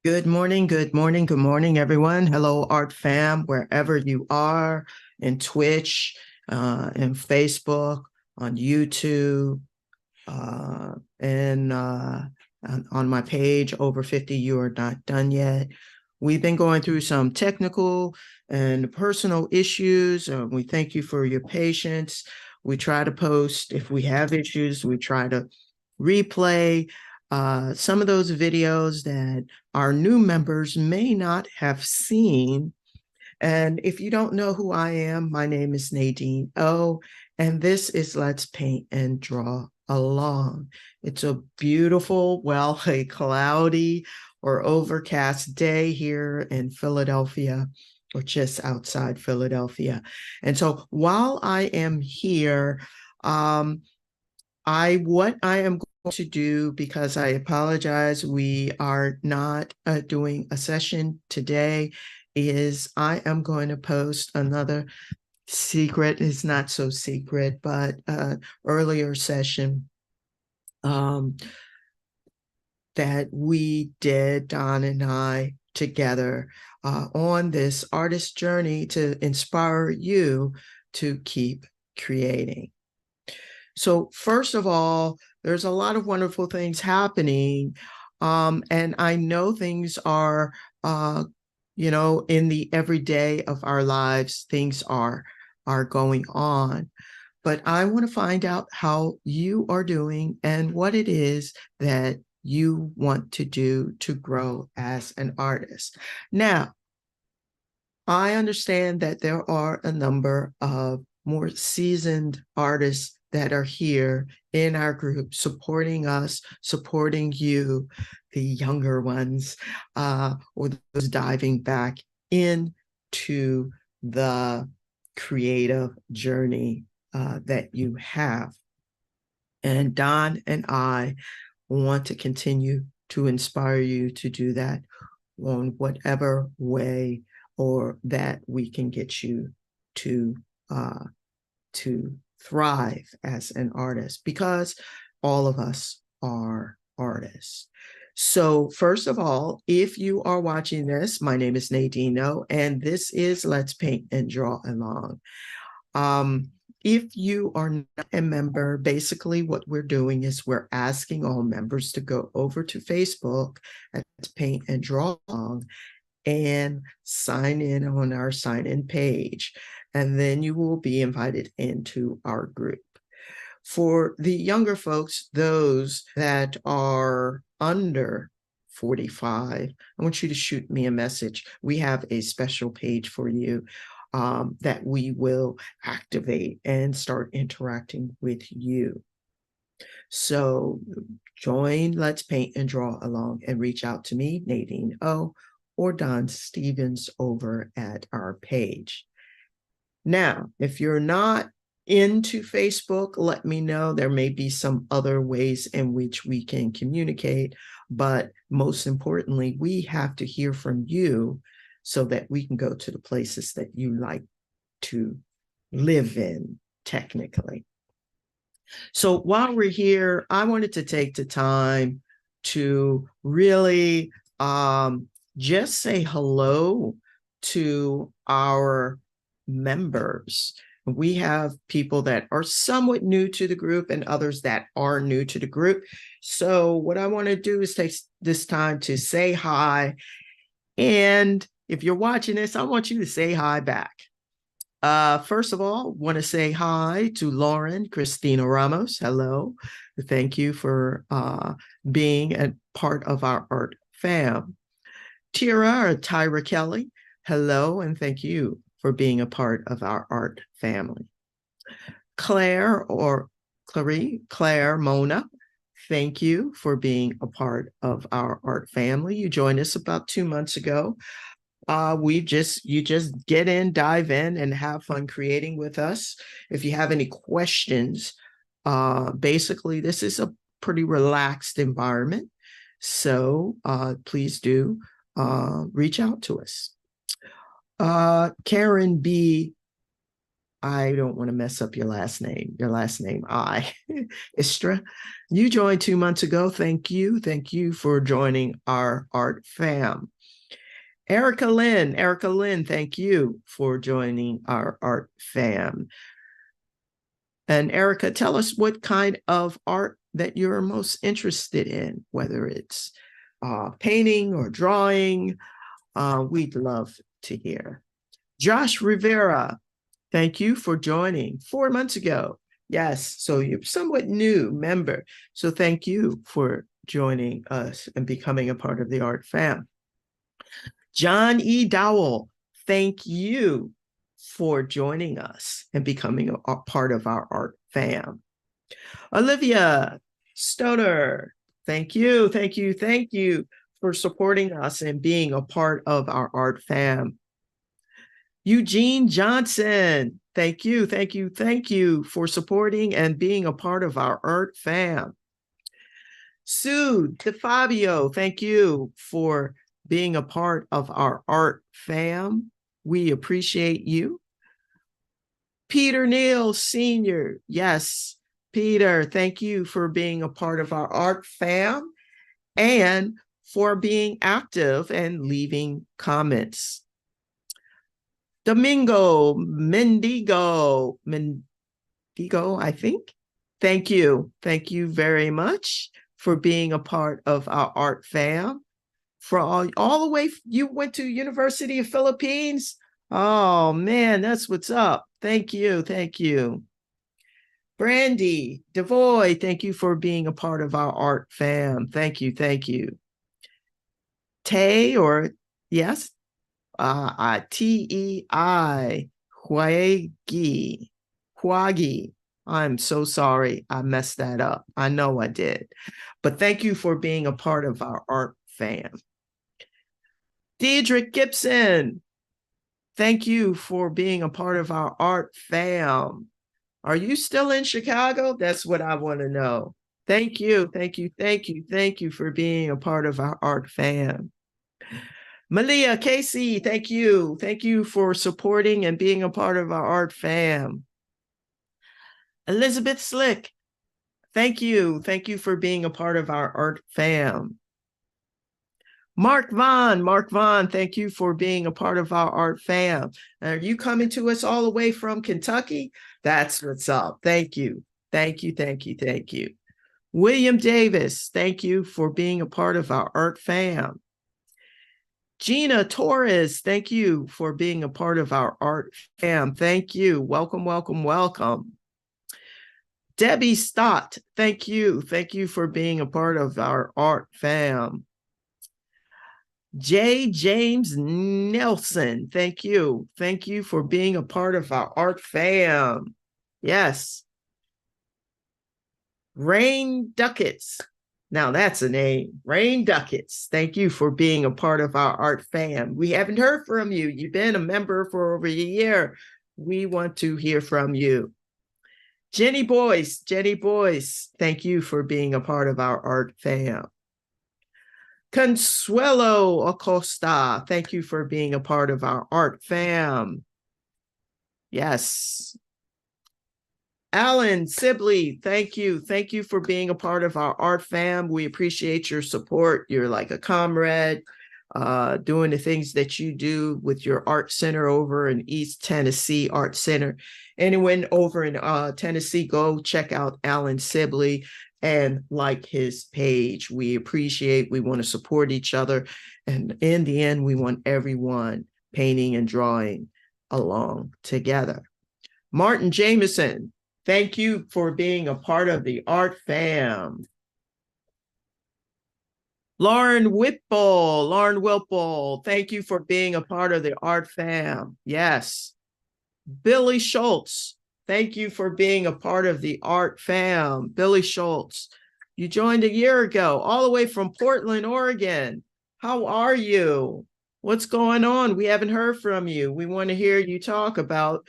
Good morning, good morning, good morning, everyone. Hello, Art Fam, wherever you are, in Twitch, in Facebook, on YouTube, and on my page, Over 50, You Are Not Done Yet. We've been going through some technical and personal issues. We thank you for your patience. We try to post, if we have issues, we try to replay some of those videos that our new members may not have seen. And if you don't know who I am, my name is Nadine O, and this is Let's Paint and Draw Along. It's a beautiful, well, a cloudy or overcast day here in Philadelphia, or just outside Philadelphia. And so while I am here, what I am going to do, because I apologize, we are not doing a session today, is I am going to post another secret. It's not so secret, but earlier session that we did, Don and I together, on this artist journey to inspire you to keep creating. So first of all, there's a lot of wonderful things happening. And I know things are, in the everyday of our lives, things are going on. But I want to find out how you are doing and what it is that you want to do to grow as an artist. Now, I understand that there are a number of more seasoned artists that are here in our group, supporting us, supporting you, the younger ones, or those diving back into the creative journey that you have. And Don and I want to continue to inspire you to do that on whatever way or that we can get you to to thrive as an artist, because all of us are artists. So first of all, if you are watching this, my name is Nadineo, and this is Let's Paint and Draw Along. If you are not a member, basically what we're doing is we're asking all members to go over to Facebook at Paint and Draw Along and sign in on our sign-in page. And then you will be invited into our group. For the younger folks, those that are under 45, I want you to shoot me a message. We have a special page for you that we will activate and start interacting with you. So join Let's Paint and Draw Along and reach out to me, Nadine O, or Don Stevens over at our page. Now, if you're not into Facebook, let me know. There may be some other ways in which we can communicate, but most importantly, we have to hear from you so that we can go to the places that you like to live in, technically. So while we're here, I wanted to take the time to really just say hello to our members. We have people that are somewhat new to the group and others that are new to the group. So what I want to do is take this time to say hi. And if you're watching this, I want you to say hi back. First of all, want to say hi to Lauren Christina Ramos. Hello. Thank you for being a part of our art fam. Tira or Tyra Kelly. Hello, and thank you for being a part of our art family. Claire or Claire Mona. Thank you for being a part of our art family. You joined us about 2 months ago. You just get in, dive in, and have fun creating with us. If you have any questions, basically this is a pretty relaxed environment. So please do reach out to us. Karen B. I don't want to mess up your last name. Istra. You joined 2 months ago. Thank you. Thank you for joining our art fam. Erica Lynn, thank you for joining our art fam. And Erica, tell us what kind of art that you're most interested in, whether it's painting or drawing. We'd love to hear. Josh Rivera, thank you for joining 4 months ago. Yes, so you're somewhat new member. So thank you for joining us and becoming a part of the art fam. John E. Dowell, thank you for joining us and becoming a part of our art fam. Olivia Stoner, thank you for supporting us and being a part of our art fam. Eugene Johnson, thank you for supporting and being a part of our art fam. Sue DeFabio, thank you for being a part of our art fam. We appreciate you. Peter Neal Sr., yes, Peter, thank you for being a part of our art fam and for being active and leaving comments. Domingo Mendigo, I think. Thank you very much for being a part of our art fam. For all the way, you went to University of Philippines? Oh man, that's what's up. Thank you. Brandy Devoy, thank you for being a part of our art fam. Thank you. Tay, or yes, T-E-I, Huagi. I'm so sorry I messed that up. I know I did. But thank you for being a part of our art fam. Deidre Gibson, thank you for being a part of our art fam. Are you still in Chicago? That's what I want to know. Thank you for being a part of our art fam. Malia Casey, thank you for supporting and being a part of our art fam. Elizabeth Slick, thank you for being a part of our art fam. Mark Vaughn, thank you for being a part of our art fam. Are you coming to us all the way from Kentucky? That's what's up. Thank you. William Davis, thank you for being a part of our art fam. Gina Torres, thank you for being a part of our art fam. Thank you. Welcome. Debbie Stott, thank you for being a part of our art fam. J. James Nelson, thank you for being a part of our art fam. Yes. Rain Ducats, now that's a name. Rain Ducats, thank you for being a part of our art fam. We haven't heard from you. You've been a member for over a year. We want to hear from you. Jenny Boyce, thank you for being a part of our art fam. Consuelo Acosta, thank you for being a part of our art fam. Yes. Alan Sibley, thank you for being a part of our art fam. We appreciate your support. You're like a comrade, doing the things that you do with your art center over in East Tennessee Art Center. Anyone over in Tennessee, go check out Alan Sibley and like his page. We want to support each other. And in the end, we want everyone painting and drawing along together. Martin Jameson, thank you for being a part of the art fam. Lauren Whipple, thank you for being a part of the art fam. Yes. Billy Schultz, thank you for being a part of the art fam. Billy Schultz, you joined a year ago, all the way from Portland, Oregon. How are you? What's going on? We haven't heard from you. We want to hear you talk about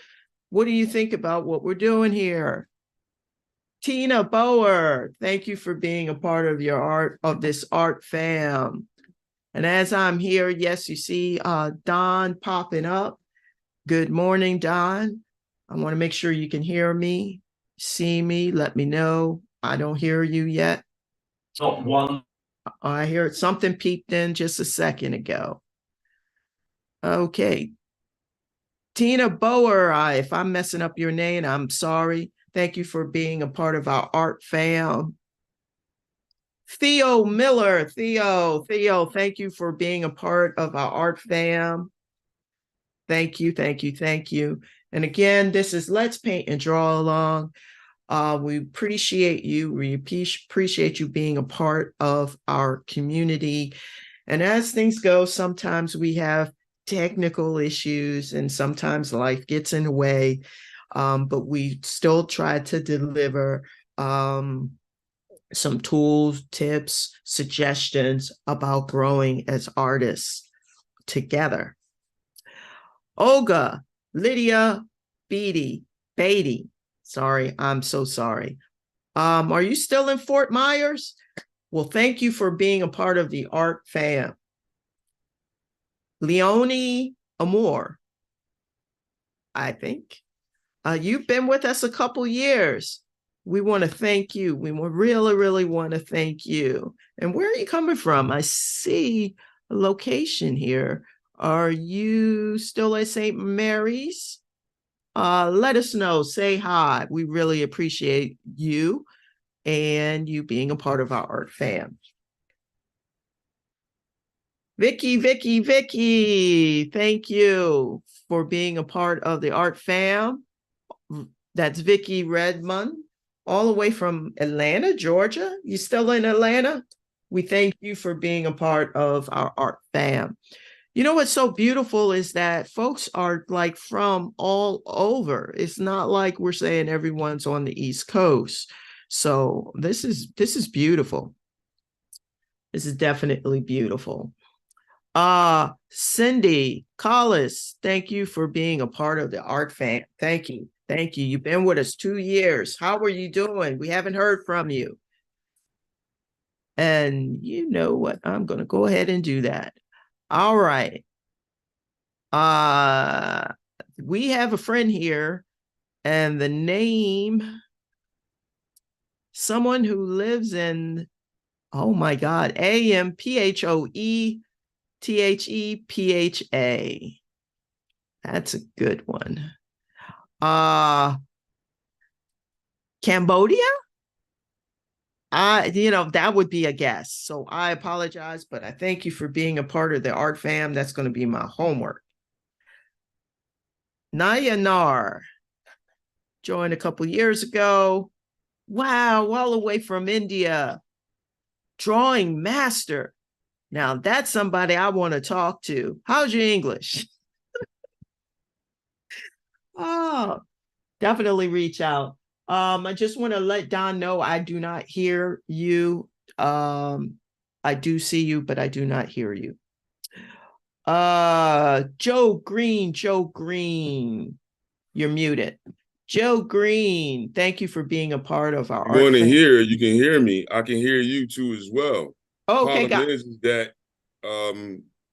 what do you think about what we're doing here? Tina Bower, thank you for being a part of this art fam. And as I'm here, yes, you see Don popping up. Good morning, Don. I want to make sure you can hear me, see me, let me know. I don't hear you yet. Not one. I hear something peeped in just a second ago. Okay. Tina Bower, if I'm messing up your name, I'm sorry. Thank you for being a part of our art fam. Theo Miller, Theo, thank you for being a part of our art fam. Thank you, thank you, thank you. And again, this is Let's Paint and Draw Along. We appreciate you. We appreciate you being a part of our community. And as things go, sometimes we have technical issues and sometimes life gets in the way, but we still try to deliver some tools, tips, suggestions about growing as artists together. Olga, Lydia, Beatty, sorry, I'm so sorry. Are you still in Fort Myers? Well, thank you for being a part of the art fam. Leonie Amor, I think. You've been with us a couple years. We want to thank you. We really, really want to thank you. And where are you coming from? I see a location here. Are you still at St. Mary's? Let us know. Say hi. We really appreciate you and you being a part of our art fam. Vicky, thank you for being a part of the art fam. That's Vicky Redmond, all the way from Atlanta, Georgia. You still in Atlanta? We thank you for being a part of our art fam. You know what's so beautiful is that folks are like from all over. It's not like we're saying everyone's on the East Coast. So this is beautiful. This is definitely beautiful. Cindy Collis, thank you for being a part of the art fam. Thank you. Thank you. You've been with us 2 years. How are you doing? We haven't heard from you. And you know what? I'm going to go ahead and do that. All right. We have a friend here, and the name, someone who lives in, oh my God, AMPHOETHEPHA. That's a good one. Cambodia? That would be a guess. So I apologize, but I thank you for being a part of the art fam. That's going to be my homework. Nayanar joined a couple years ago. Wow, all the way from India. Drawing master. Now that's somebody I want to talk to. How's your English? Oh, definitely reach out. I just want to let Don know I do not hear you. I do see you, but I do not hear you. Joe Green, you're muted. Joe Green, thank you for being a part of our art. You can hear me. I can hear you too as well. Okay, problem is that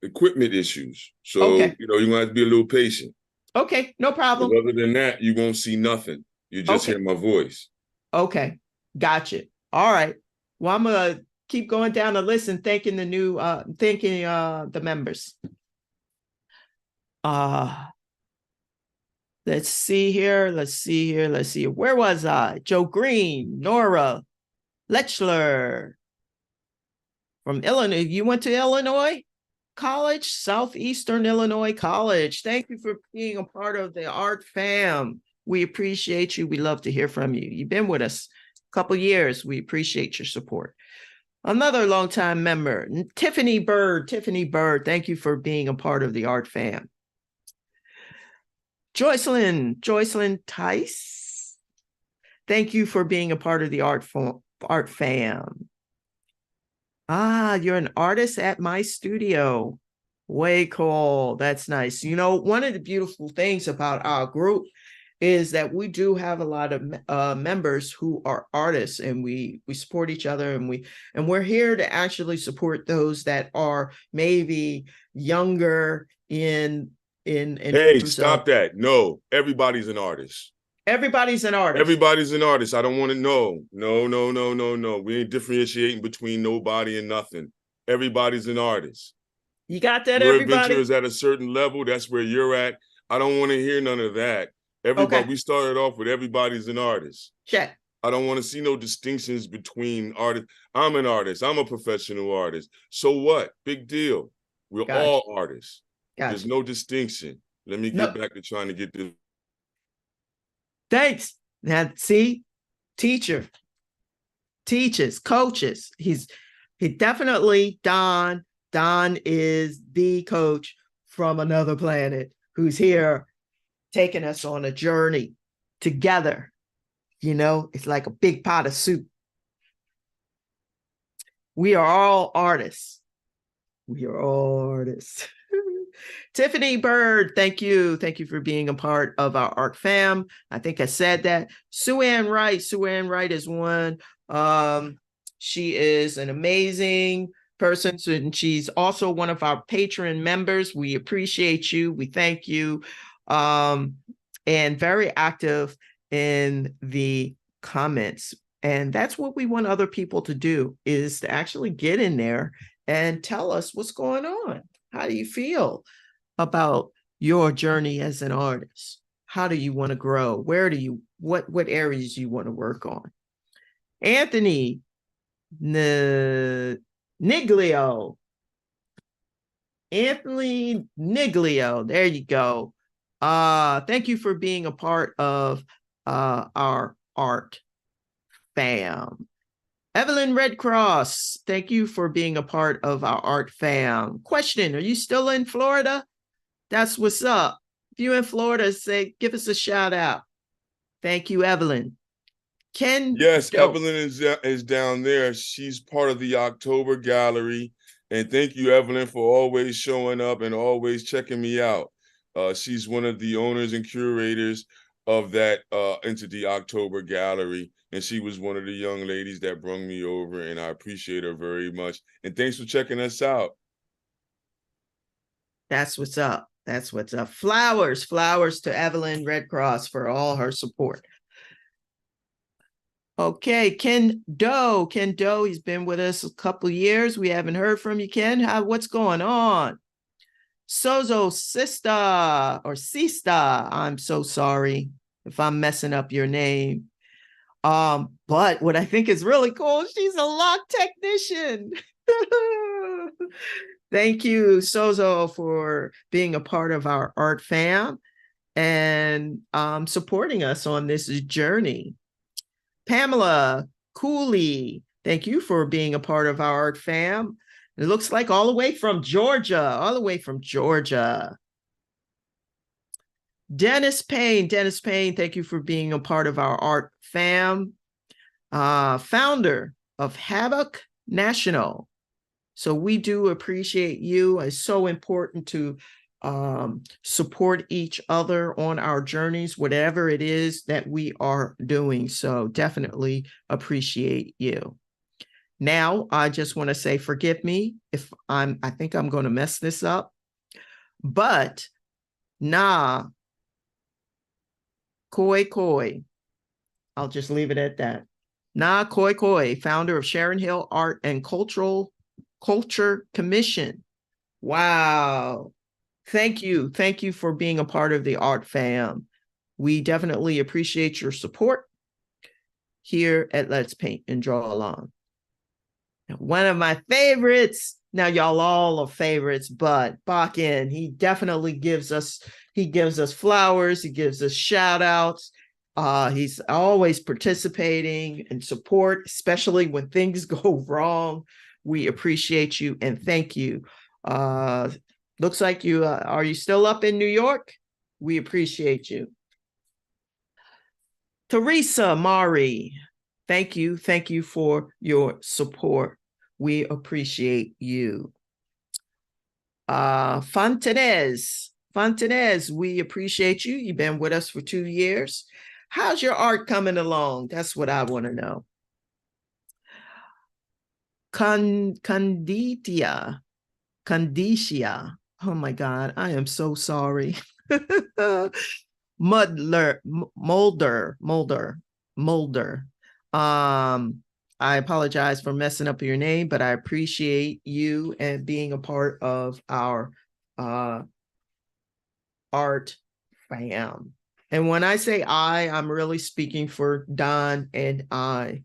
equipment issues. So, okay. You're going to have to be a little patient. Okay, no problem. But other than that, you won't see nothing. You just hear my voice. Okay, gotcha. All right. Well, I'm going to keep going down the list and thanking the new, the members. Let's see here. Where was I? Joe Green, Nora Lechler from Illinois. You went to Illinois College, Southeastern Illinois College. Thank you for being a part of the art fam. We appreciate you. We love to hear from you. You've been with us a couple years. We appreciate your support. Another longtime member, Tiffany Bird. Thank you for being a part of the art fam. Joycelyn Tice. Thank you for being a part of the art fam. You're an artist at my studio. Way cool. That's nice. One of the beautiful things about our group is that we do have a lot of members who are artists, and we support each other, and we're here to actually support those that are maybe younger in in Hey, terms of stop that. No, everybody's an artist. everybody's an artist. Everybody's an artist. I don't want to know. No, no, no, no, no. We ain't differentiating between nobody and nothing. Everybody's an artist. You got that, Your adventure everybody? is at a certain level. That's where you're at. I don't want to hear none of that. Everybody, Okay, we started off with everybody's an artist. check. I don't want to see no distinctions between artists. I'm an artist. I'm a professional artist. So what? Big deal. We're Gotcha. all artists. There's Gotcha. no distinction. Let me get No, back to trying to get this. thanks. Now, see, teacher, teaches, coaches. He definitely Don. Don is the coach from another planet who's here taking us on a journey together. You know, it's like a big pot of soup. We are all artists. We are all artists. Tiffany Bird, thank you. Thank you for being a part of our art fam. I think I said that. Sue Ann Wright. Sue Ann Wright is one. She is an amazing person, and she's also one of our patron members. We appreciate you. We thank you. And very active in the comments. And that's what we want other people to do, is to actually get in there and tell us what's going on. How do you feel about your journey as an artist? How do you want to grow? Where do you, what areas you want to work on? Anthony Niglio. Anthony Niglio. There you go. Thank you for being a part of our art fam. Evelyn Red Cross, thank you for being a part of our art fam. Question, are you still in Florida? That's what's up. If you're in Florida, say, give us a shout out. Thank you, Evelyn. Ken Yes, Dope. Evelyn is down there. She's part of the October gallery. And thank you, Evelyn, for always showing up and always checking me out. She's one of the owners and curators of that entity, October Gallery. And she was one of the young ladies that brought me over, and I appreciate her very much. And thanks for checking us out. That's what's up. That's what's up. Flowers to Evelyn Red Cross for all her support. Okay, Ken Doe. Ken Doe, he's been with us a couple of years. We haven't heard from you, Ken. What's going on? Sozo Sista or Sista. I'm so sorry if I'm messing up your name. But what I think is really cool, she's a lock technician. Thank you, Sozo, for being a part of our art fam and supporting us on this journey. Pamela Cooley, thank you for being a part of our art fam. It looks like all the way from Georgia, Dennis Payne, thank you for being a part of our art fam. Founder of Havoc National. So we do appreciate you. It's so important to support each other on our journeys, whatever it is that we are doing. So definitely appreciate you. Now, I just want to say, forgive me if I think I'm going to mess this up, but Na Koi, I'll just leave it at that. Na Koi, founder of Sharon Hill Art and Culture Commission. Wow. Thank you. Thank you for being a part of the art fam. We definitely appreciate your support here at Let's Paint and Draw Along. One of my favorites. Now, y'all all are favorites, but Bakken, he definitely gives us flowers. He gives us shout outs. He's always participating and support, especially when things go wrong. We appreciate you and thank you. Looks like you, are you still up in New York? We appreciate you. Teresa Mari, thank you. Thank you for your support. We appreciate you. Fontanez, we appreciate you. You've been with us for 2 years. How's your art coming along? That's what I want to know. Conditia. Oh my God, I am so sorry. Mulder. I apologize for messing up your name, but I appreciate you and being a part of our art fam. And when I say I'm really speaking for Don and I.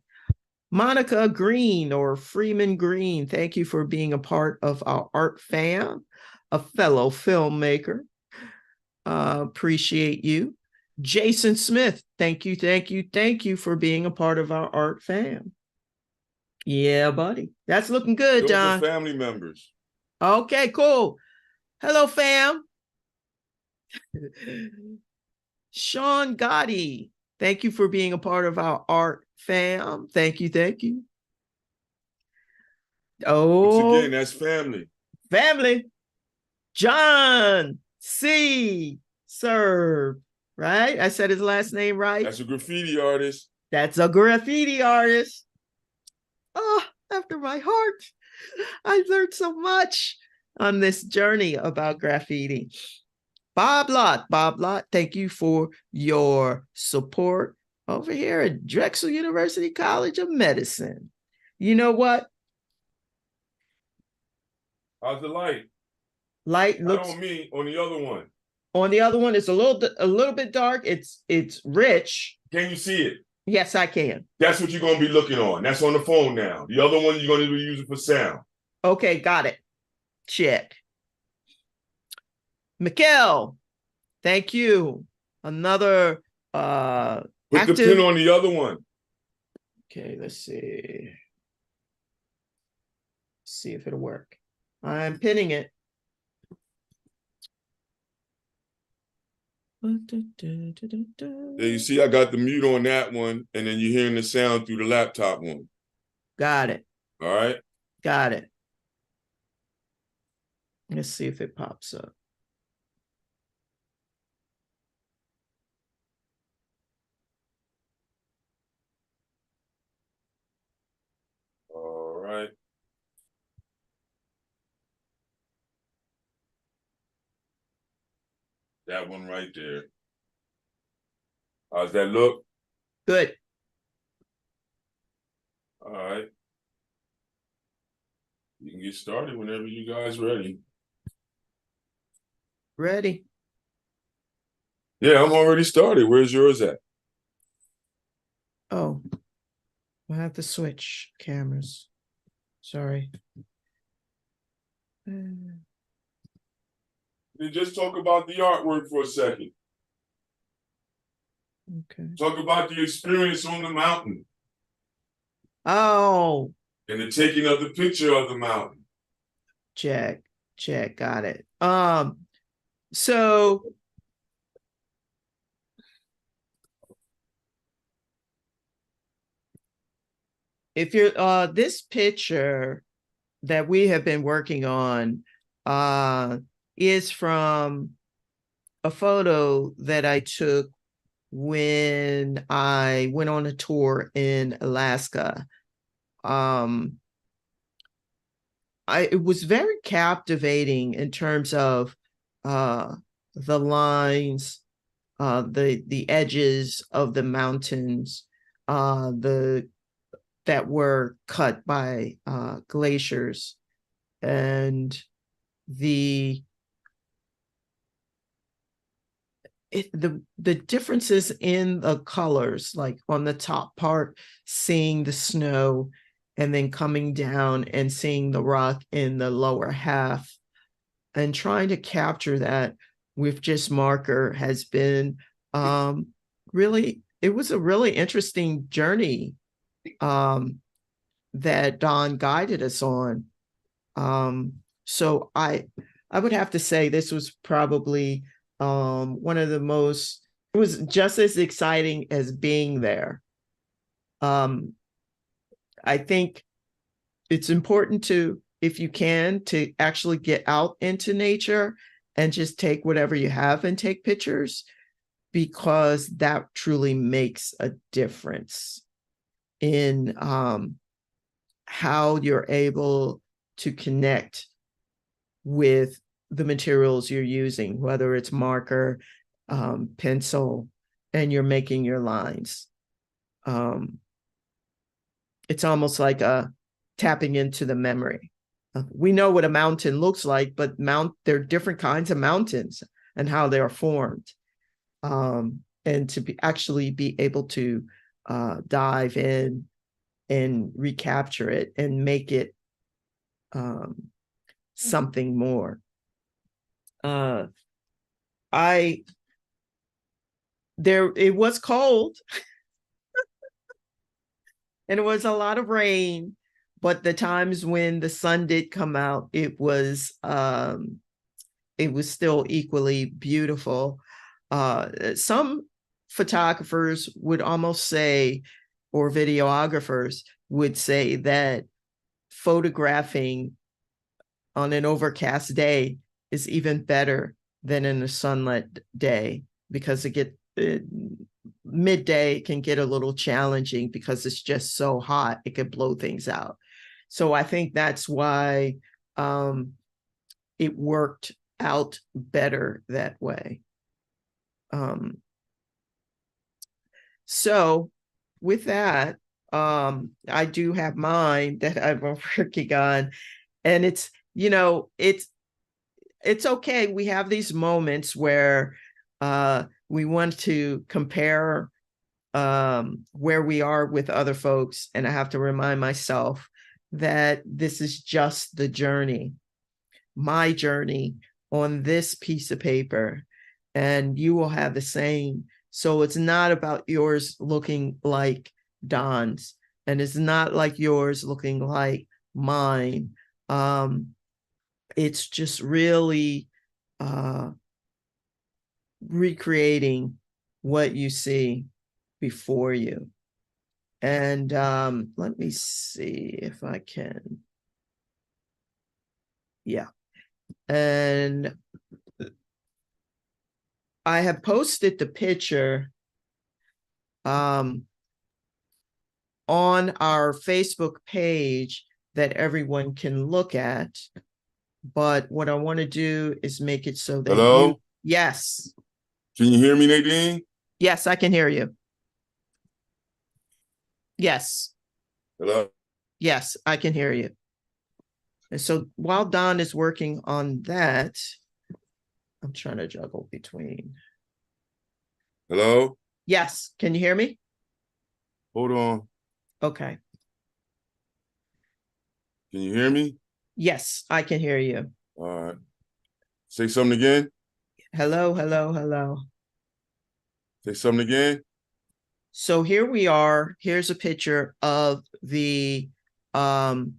Monica Green or Freeman Green, thank you for being a part of our art fam, a fellow filmmaker. Appreciate you. Jason Smith, thank you for being a part of our art fam. Yeah, buddy. That's looking good, Those Don. are family members. Okay, cool. Hello, fam. Sean Gotti, thank you for being a part of our art fam. Thank you. Once Oh, again, that's family. family. John C. Serve, right? I said his last name right. That's a graffiti artist. That's a graffiti artist. Oh, after my heart. I learned so much on this journey about graffiti. Bob Lott, thank you for your support over here at Drexel University College of Medicine. You know what? How's the light? Light looks Not on me, on the other one. On the other one, it's a little bit dark. It's rich. Can you see it? Yes, I can. That's what you're going to be looking on. That's on the phone now. The other one, you're going to be using for sound. Okay, got it. Check. Mikkel, thank you. Another Put active. the pin on the other one. Okay, let's see. See if it'll work. I'm pinning it. There you see, I got the mute on that one, and then you're hearing the sound through the laptop one. Got it. All right. Got it. Let's see if it pops up. All right. That one right there. How's that look? Good. All right. You can get started whenever you guys ready. Ready. Yeah, I'm already started. Where's yours at? Oh, I have to switch cameras. Sorry. Then just talk about the artwork for a second. Okay. Talk about the experience on the mountain. Oh. And the taking of the picture of the mountain. Check, got it. So if you're this picture that we have been working on is from a photo that I took when I went on a tour in Alaska. It was very captivating in terms of the lines, the edges of the mountains, that were cut by glaciers, and the differences in the colors, like on the top part, seeing the snow, and then coming down and seeing the rock in the lower half, and trying to capture that with just marker has been really, it was a really interesting journey that Don guided us on. So I would have to say this was probably one of the most, it was just as exciting as being there. I think it's important to, if you can, to actually get out into nature and just take whatever you have and take pictures, because that truly makes a difference in how you're able to connect with the materials you're using, whether it's marker, pencil, and you're making your lines. It's almost like tapping into the memory. We know what a mountain looks like, but there are different kinds of mountains and how they are formed. And to actually be able to dive in and recapture it and make it something more. It was cold and it was a lot of rain, but the times when the sun did come out, it was still equally beautiful. Some photographers would almost say, or videographers would say, that photographing on an overcast day is even better than in a sunlit day, because midday can get a little challenging because it's just so hot, it could blow things out. So I think that's why it worked out better that way. So with that, I do have mine that I'm working on, and it's okay. We have these moments where we want to compare where we are with other folks, and I have to remind myself that this is just the journey, my journey on this piece of paper, and you will have the same. So it's not about yours looking like Don's, and it's not like yours looking like mine. It's just really recreating what you see before you. And let me see if I can. Yeah. And I have posted the picture on our Facebook page that everyone can look at. But what I want to do is make it so that Hello? Yes. Can you hear me, Nadine? Yes, I can hear you. Yes. Hello? Yes, I can hear you. And so while Don is working on that, I'm trying to juggle between. Hello? Yes, can you hear me? Hold on. Okay. Can you hear me? Yes, I can hear you. All right. Say something again. Hello, hello, hello. Say something again. So here we are. Here's a picture of the Hello?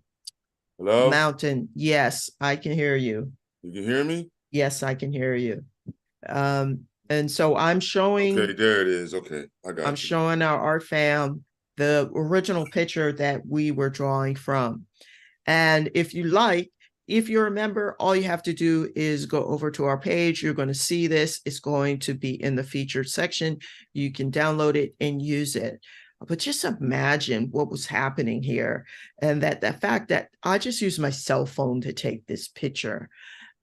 mountain. Yes, I can hear you. You can hear me? Yes, I can hear you. And so I'm showing. Okay, there it is. Okay, I got I'm you. showing our art fam the original picture that we were drawing from. And if you like, if you're a member, all you have to do is go over to our page. You're going to see this. It's going to be in the featured section. You can download it and use it. But just imagine what was happening here. And that the fact that I just used my cell phone to take this picture.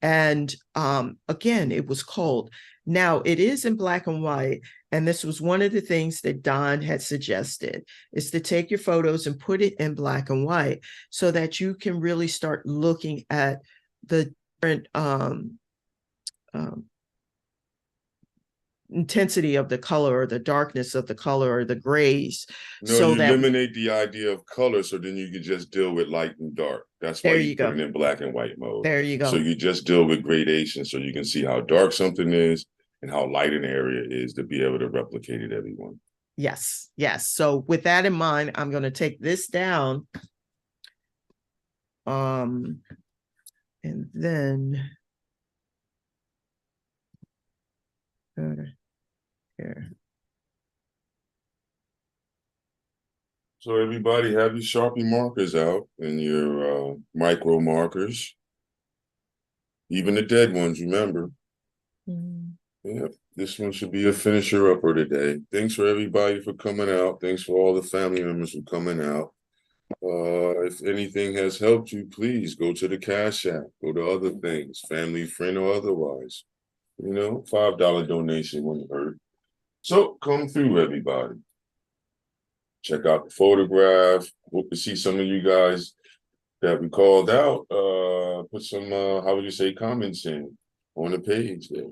And again, it was cold. Now it is in black and white. And this was one of the things that Don had suggested, is to take your photos and put it in black and white so that you can really start looking at the different intensity of the color, or the darkness of the color, or the grays. No, so you that eliminate the idea of color, so then you can just deal with light and dark. That's why there you you put go. it in black and white mode. There you So go. you just deal with gradation, so you can see how dark something is and how light an area is to be able to replicate it, everyone. Yes, yes. So with that in mind, I'm going to take this down. And then here. So everybody have your Sharpie markers out and your micro markers, even the dead ones, remember. Yeah, this one should be a finisher upper today. Thanks for everybody for coming out. Thanks for all the family members for coming out. If anything has helped you, please go to the Cash App, go to other things, family, friend, or otherwise. You know, $5 donation wouldn't hurt. So come through, everybody. Check out the photograph. Hope to see some of you guys that we called out. Put some, how would you say, comments in on the page there.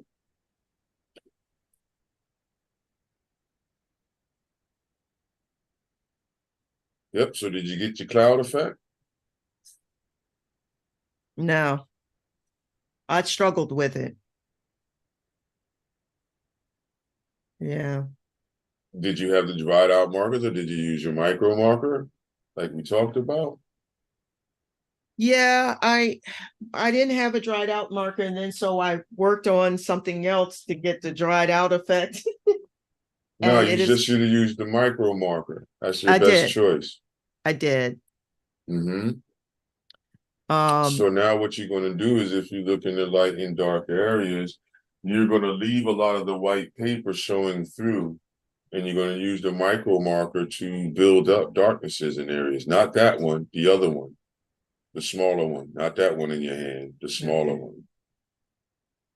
Yep. So did you get your cloud effect? No, I struggled with it. Yeah. Did you have the dried out markers or did you use your micro marker like we talked about? Yeah, I didn't have a dried out marker, and then so I worked on something else to get the dried out effect. No, And you it is, just should have used the micro marker. That's your I best did. choice. I did. Mm-hmm. Um, So now what you're going to do is if you look in the light and dark areas, you're going to leave a lot of the white paper showing through, and you're going to use the micro marker to build up darknesses in areas. Not that one, the other one, the smaller one, not that one in your hand, the smaller one,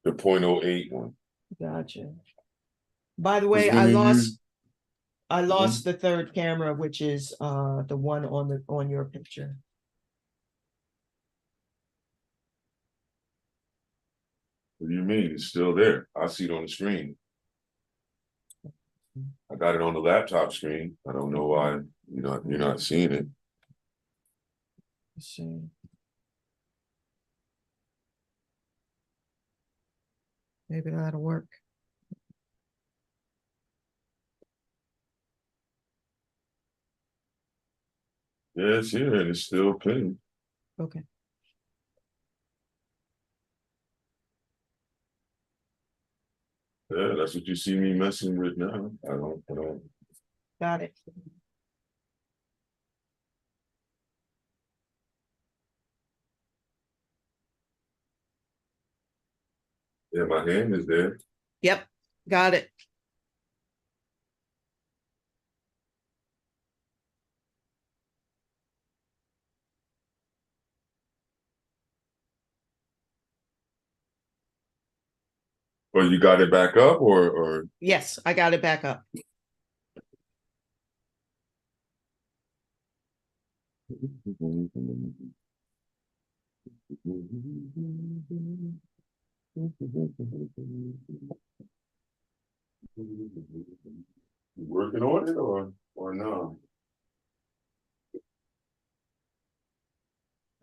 the .08 one. gotcha. By the Because way, when you use, I Mhm. lost the third camera, which is the one on your picture. What do you mean? It's still there. I see it on the screen. I got it on the laptop screen. I don't know why you're not seeing it. Let's see. Maybe that'll work. Yeah, it's here and it's still pinned. Okay. Yeah, that's what you see me messing with now. I don't. Got it. Yeah, my hand is there. Yep. Got it. Or you got it back up or Yes, I got it back up. you working on it or no?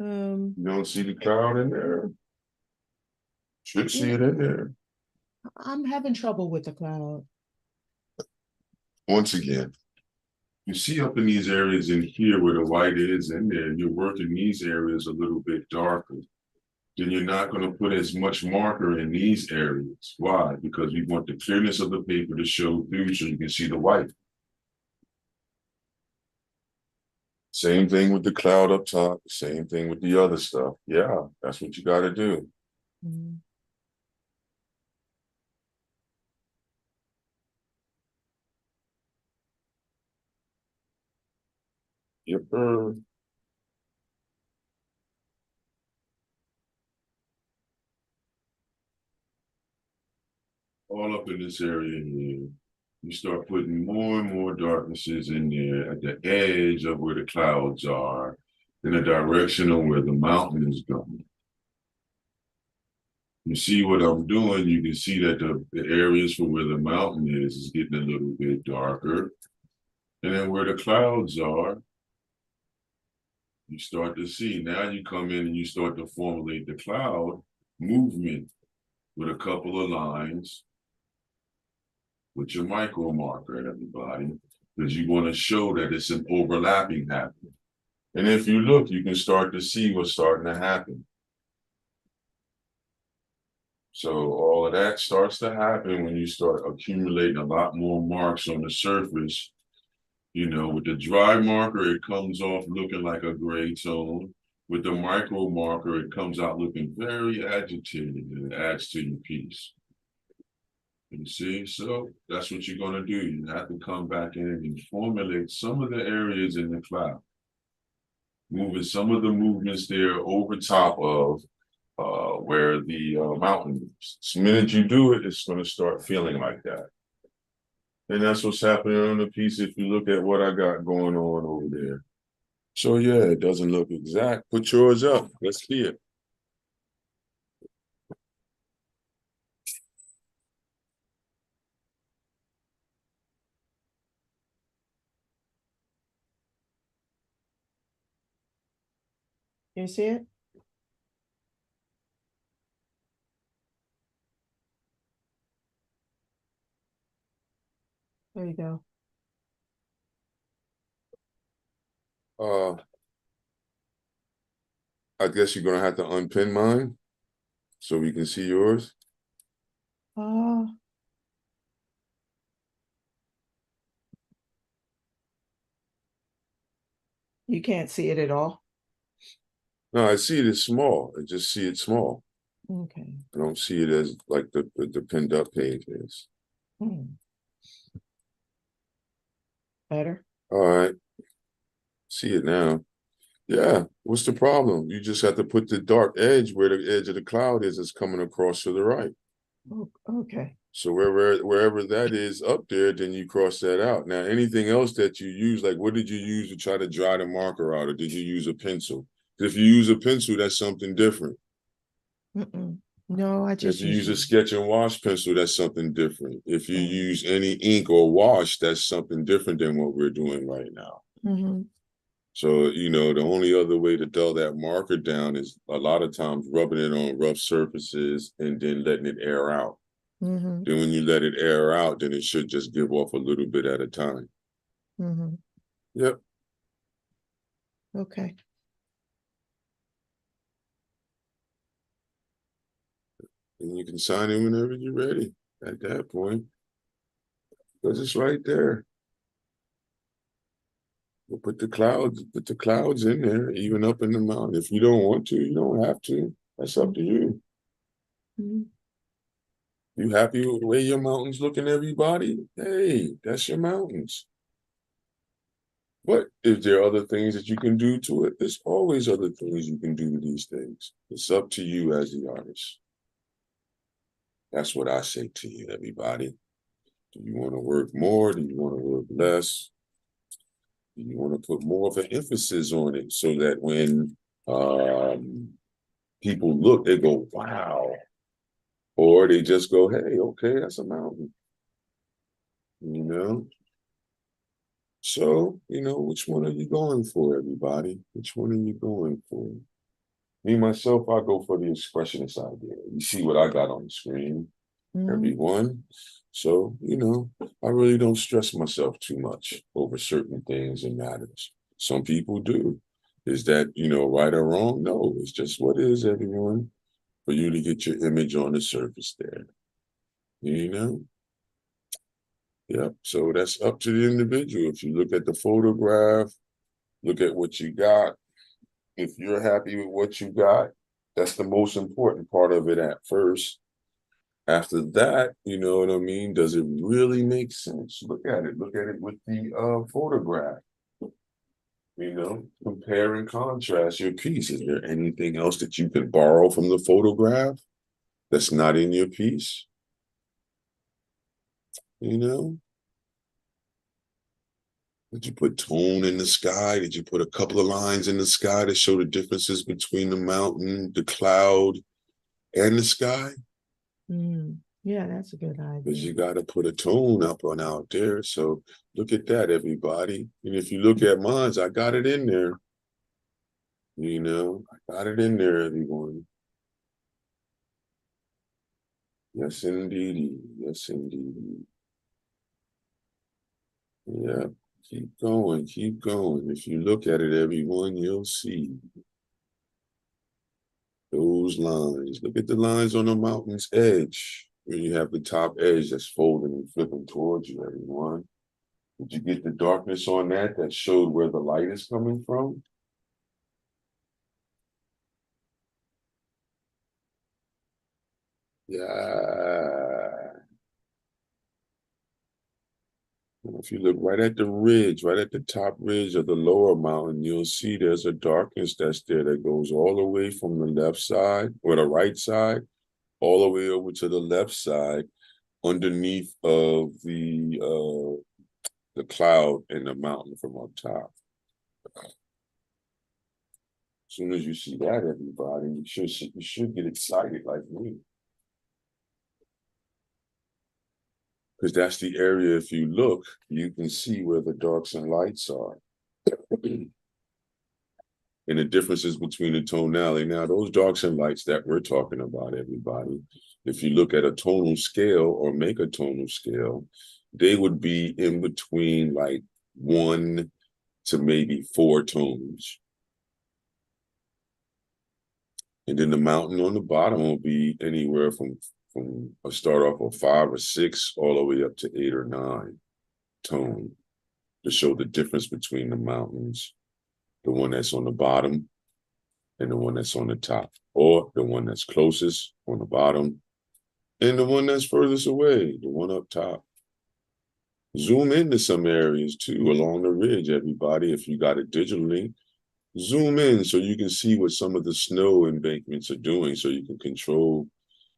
You don't see the cloud in there? Should see Yeah, it in there. I'm having trouble with the cloud. Once again, you see up in these areas in here where the white is in there, you're working these areas a little bit darker. Then you're not going to put as much marker in these areas. Why? Because we want the clearness of the paper to show through so you can see the white. Same thing with the cloud up top, same thing with the other stuff. Yeah, that's what you got to do. Mm. Yep. All up in this area here. You start putting more and more darknesses in there at the edge of where the clouds are, in the direction of where the mountain is going. You see what I'm doing, you can see that the areas for where the mountain is getting a little bit darker. And then where the clouds are, you start to see. Now you come in and you start to formulate the cloud movement with a couple of lines with your micro marker, everybody, because you want to show that it's an overlapping happening. And if you look, you can start to see what's starting to happen. So all of that starts to happen when you start accumulating a lot more marks on the surface. You know, with the dry marker, it comes off looking like a gray tone. With the micro marker, it comes out looking very agitated and it adds to your piece. You see, so that's what you're going to do. You have to come back in and formulate some of the areas in the cloud. moving some of the movements there over top of where the mountain is. The minute you do it, it's going to start feeling like that. And that's what's happening on the piece if you look at what I got going on over there. So yeah, it doesn't look exact. Put yours up. Let's see it. You see it? There you go. I guess you're gonna have to unpin mine so we can see yours. Oh, you can't see it at all? No, I see it as small. I just see it small. Okay. I don't see it as like the pinned up page is. Hmm. Better? All right, see it now. Yeah, what's the problem? You just have to put the dark edge where the edge of the cloud is coming across to the right. Oh, okay. So wherever that is up there, then you cross that out. Now, anything else that you use, like what did you use to try to dry the marker out, or did you use a pencil? If you use a pencil, that's something different. Mm-mm. No, I If just you use a usually. sketch and wash pencil, that's something different. If you Mm-hmm. use any ink or wash, that's something different than what we're doing right now. Mm-hmm. So, the only other way to dull that marker down is a lot of times rubbing it on rough surfaces and then letting it air out. Mm-hmm. Then when you let it air out, then it should just give off a little bit at a time. Mm-hmm. Yep. Okay. And you can sign in whenever you're ready at that point. Because it's right there. We'll put the clouds in there, even up in the mountain. If you don't want to, you don't have to. That's up to you. Mm-hmm. You happy with the way your mountains looking, everybody? Hey, that's your mountains. But if there are other things that you can do to it, there's always other things you can do to these things. It's up to you as the artist. That's what I say to you, everybody. Do you want to work more? Do you want to work less? Do you want to put more of an emphasis on it so that when people look, they go, wow. Or they just go, hey, okay, that's a mountain. You know? So, which one are you going for, everybody? Which one are you going for? Me, myself, I go for the expressionist idea. You see what I got on the screen, Mm-hmm. everyone. So, I really don't stress myself too much over certain things and matters. Some people do. Is that, right or wrong? No, it's just what is, everyone, for you to get your image on the surface there. You know? Yep. So that's up to the individual. If you look at the photograph, look at what you got. If you're happy with what you got, that's the most important part of it at first. After that, you know what I mean? Does it really make sense? Look at it. Look at it with the photograph. Compare and contrast your piece. Is there anything else that you could borrow from the photograph that's not in your piece? You know? Did you put tone in the sky? Did you put a couple of lines in the sky to show the differences between the mountain, the cloud, and the sky? Mm. Yeah, that's a good Because idea. you got to put a tone up on out there. So look at that, everybody. And if you look at mine, I got it in there. I got it in there, everyone. Yes, indeed. Yes, indeed. Yeah, keep going, keep going. If you look at it, everyone, you'll see those lines. Look at the lines on the mountain's edge. Where you have the top edge that's folding and flipping towards you, everyone. Did you get the darkness on that showed where the light is coming from? Yeah. if you look right at the ridge, right at the top ridge of the lower mountain, you'll see there's a darkness that's there that goes all the way from the left side or the right side, all the way over to the left side, underneath of the cloud and the mountain from up top. As soon as you see that, everybody, you should get excited like me. Because that's the area, if you look, you can see where the darks and lights are. And the differences between the tonality. Now, those darks and lights that we're talking about, everybody, if you look at a tonal scale or make a tonal scale, they would be in between like 1 to maybe 4 tones. And then the mountain on the bottom will be anywhere from a start off of 5 or 6 all the way up to 8 or 9 tone to show the difference between the mountains, the one that's on the bottom and the one that's on the top, or the one that's closest on the bottom and the one that's furthest away, the one up top. Zoom into some areas too along the ridge, everybody. If you got it digitally, zoom in so you can see what some of the snow embankments are doing, so you can control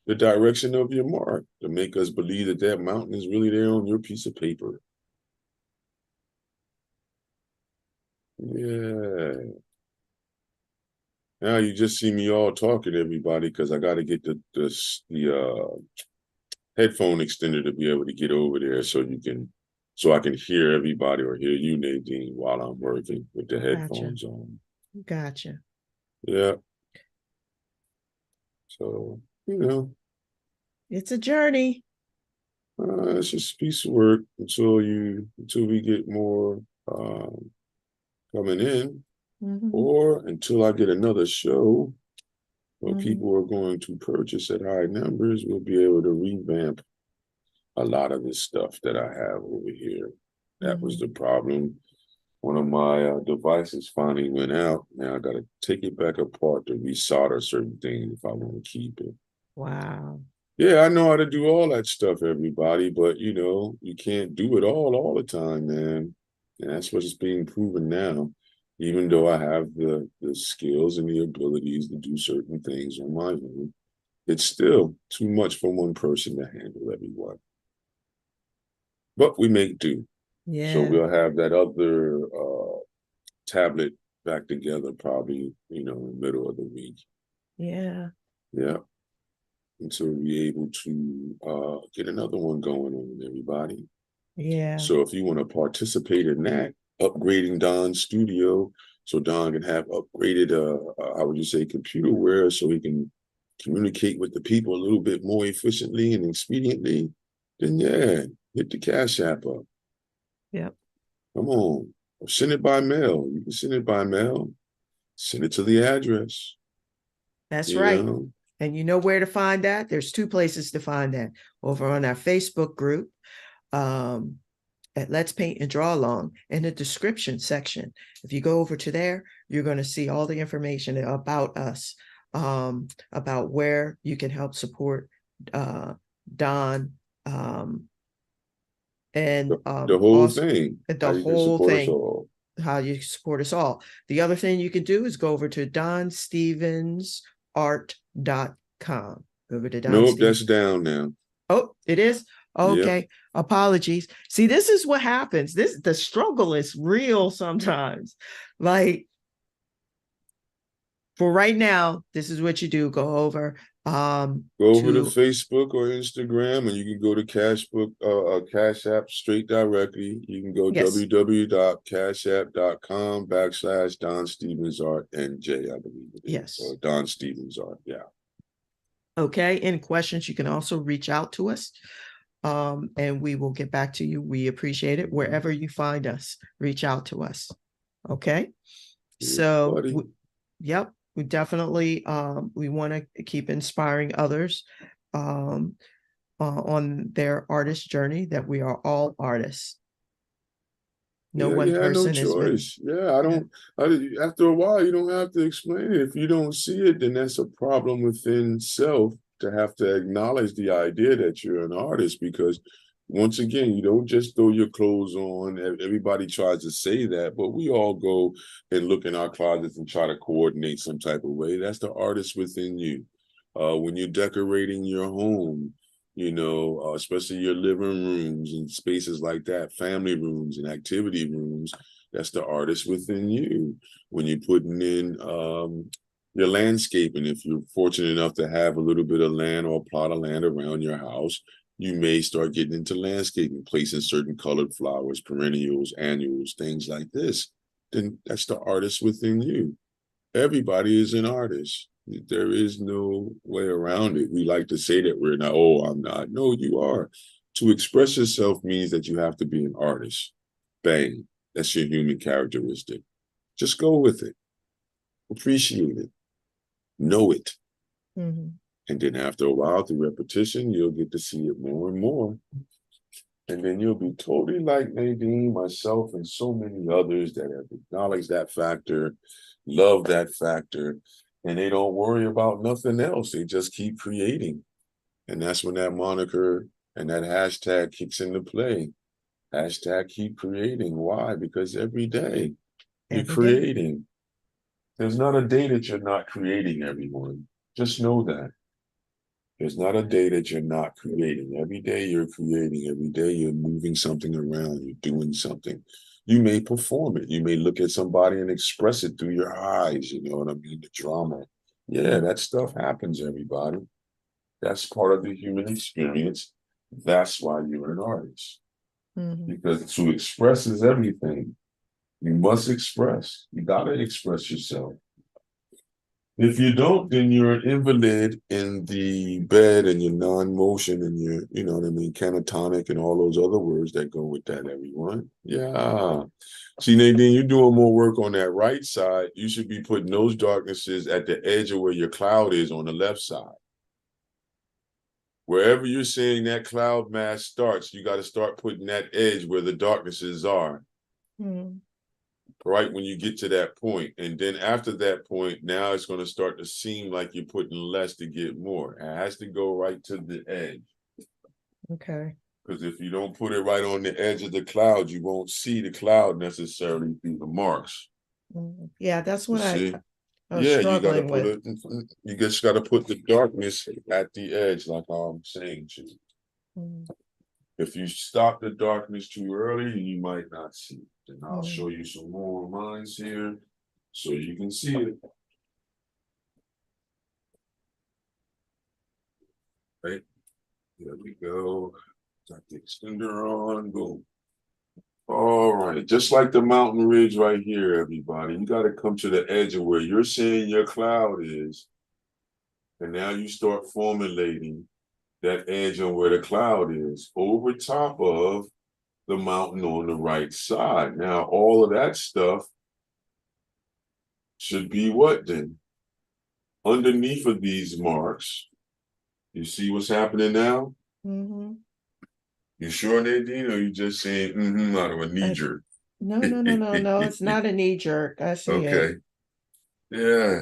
the direction of your mark to make us believe that that mountain is really there on your piece of paper. Yeah. Now you just see me all talking, everybody, because I got to get the headphone extender to be able to get over there so I can hear everybody or hear you, Nadine, while I'm working with the headphones on. Gotcha. Yeah. So, it's a journey. It's just a piece of work until we get more coming in, or until I get another show where people are going to purchase at high numbers. We'll be able to revamp a lot of this stuff that I have over here. That was the problem. One of my devices finally went out. Now I got to take it back apart to resolder certain things if I want to keep it. Wow. Yeah, I know how to do all that stuff, everybody, but you can't do it all the time, man. And that's what's being proven now. Even though I have the skills and the abilities to do certain things on my own, it's still too much for one person to handle everyone. But we make do. Yeah. So we'll have that other tablet back together probably, in the middle of the week. Yeah. Yeah. And so we're able to get another one going on, everybody. Yeah. So if you want to participate in that, upgrading Don's studio so Don can have upgraded, how would you say, computerware so he can communicate with the people a little bit more efficiently and expediently, then yeah, hit the Cash App up. Yep. Come on. Or send it by mail. You can send it by mail. Send it to the address. That's right. And you know where to find that? There's 2 places to find that. Over on our Facebook group, at Let's Paint and Draw Along, in the description section. If you go over to there, you're going to see all the information about us, about where you can help support Don, and the whole thing. The whole thing. How you support us all. The other thing you can do is go over to DonStephensArt.com. Over to Don. Nope, that's down now. Oh, it is? Okay. Yep. Apologies. See, this is what happens. The struggle is real sometimes. Like, for right now, this is what you do. Go over to Facebook or Instagram, and you can go to Cash App straight directly. You can go www.cashapp.com/DonStephensArt NJ, I believe it is. Yes. Or DonStephensArt, yeah. Okay. Any questions, you can also reach out to us, and we will get back to you. We appreciate it. Wherever you find us, reach out to us. Okay. So, yep. We definitely, we want to keep inspiring others on their artist journey, that we are all artists. No one person is choice. After a while, you don't have to explain it. If you don't see it, then that's a problem within self to have to acknowledge the idea that you're an artist, because Once again, you don't just throw your clothes on. Everybody tries to say that, but we all go and look in our closets and try to coordinate some type of way. That's the artist within you. When you're decorating your home, especially your living rooms and spaces like that, family rooms and activity rooms, that's the artist within you. When you're putting in your landscaping, if you're fortunate enough to have a little bit of land or a plot of land around your house, you may start getting into landscaping, placing certain colored flowers, perennials, annuals, things like this. Then that's the artist within you. Everybody is an artist. There is no way around it. We like to say that we're not, oh, I'm not. No, you are. To express yourself means that you have to be an artist. Bang. That's your human characteristic. Just go with it. Appreciate it. Know it. Mm-hmm. And then after a while, through repetition, you'll get to see it more and more. And then you'll be totally like Nadine, myself, and so many others that have acknowledged that factor, love that factor, and they don't worry about nothing else. They just keep creating. And that's when that moniker and that hashtag kicks into play. Hashtag keep creating. Why? Because every day you're Every day. creating. There's not a day that you're not creating, everyone. Just know that. There's not a day that you're not creating. Every day you're creating. Every day you're moving something around. You're doing something. You may perform it. You may look at somebody and express it through your eyes. You know what I mean? The drama. Yeah, that stuff happens, everybody. That's part of the human experience. That's why you're an artist. Mm-hmm. Because to express is everything. You must express. You got to express yourself. If you don't, then you're an invalid in the bed and you're non-motion and you're, you know what I mean, catatonic and all those other words that go with that, everyone. Yeah. See, Nadine, you're doing more work on that right side. You should be putting those darknesses at the edge of where your cloud is on the left side. Wherever you're seeing that cloud mass starts, you got to start putting that edge where the darknesses are. Mm-hmm. Right when you get to that point. And then after that point, now it's going to start to seem like you're putting less to get more. It has to go right to the edge. Okay. Because if you don't put it right on the edge of the cloud, you won't see the cloud necessarily through the marks. Mm-hmm. Yeah, that's You what see? I was Yeah, you got to struggling put with. it, you just got to put the darkness at the edge, like I'm saying to you. Mm-hmm. If you stop the darkness too early, you might not see it. And I'll Mm-hmm. show you some more of mine here so you can see it. Right? There we go. Got the extender on. Boom. All right. Just like the mountain ridge right here, everybody. You got to come to the edge of where you're seeing your cloud is. And now you start formulating that edge on where the cloud is over top of the mountain on the right side. Now, all of that stuff should be what then? Underneath of these marks. You see what's happening now? Mm-hmm. You sure, Nadine, or you just saying out of a knee jerk? No, no, no, no, no. It's not a knee jerk. I see it. Okay. Yeah.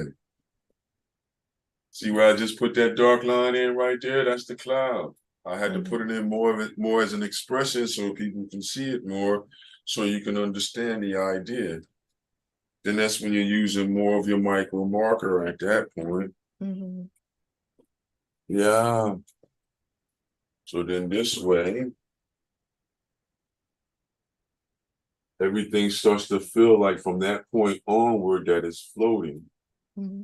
See where I just put that dark line in right there? That's the cloud. I had to Mm-hmm. put it in more of it, more as an expression so people can see it more, so you can understand the idea. Then that's when you're using more of your micro marker at that point. Mm-hmm. Yeah. So then this way, everything starts to feel like from that point onward that it's floating. Mm-hmm.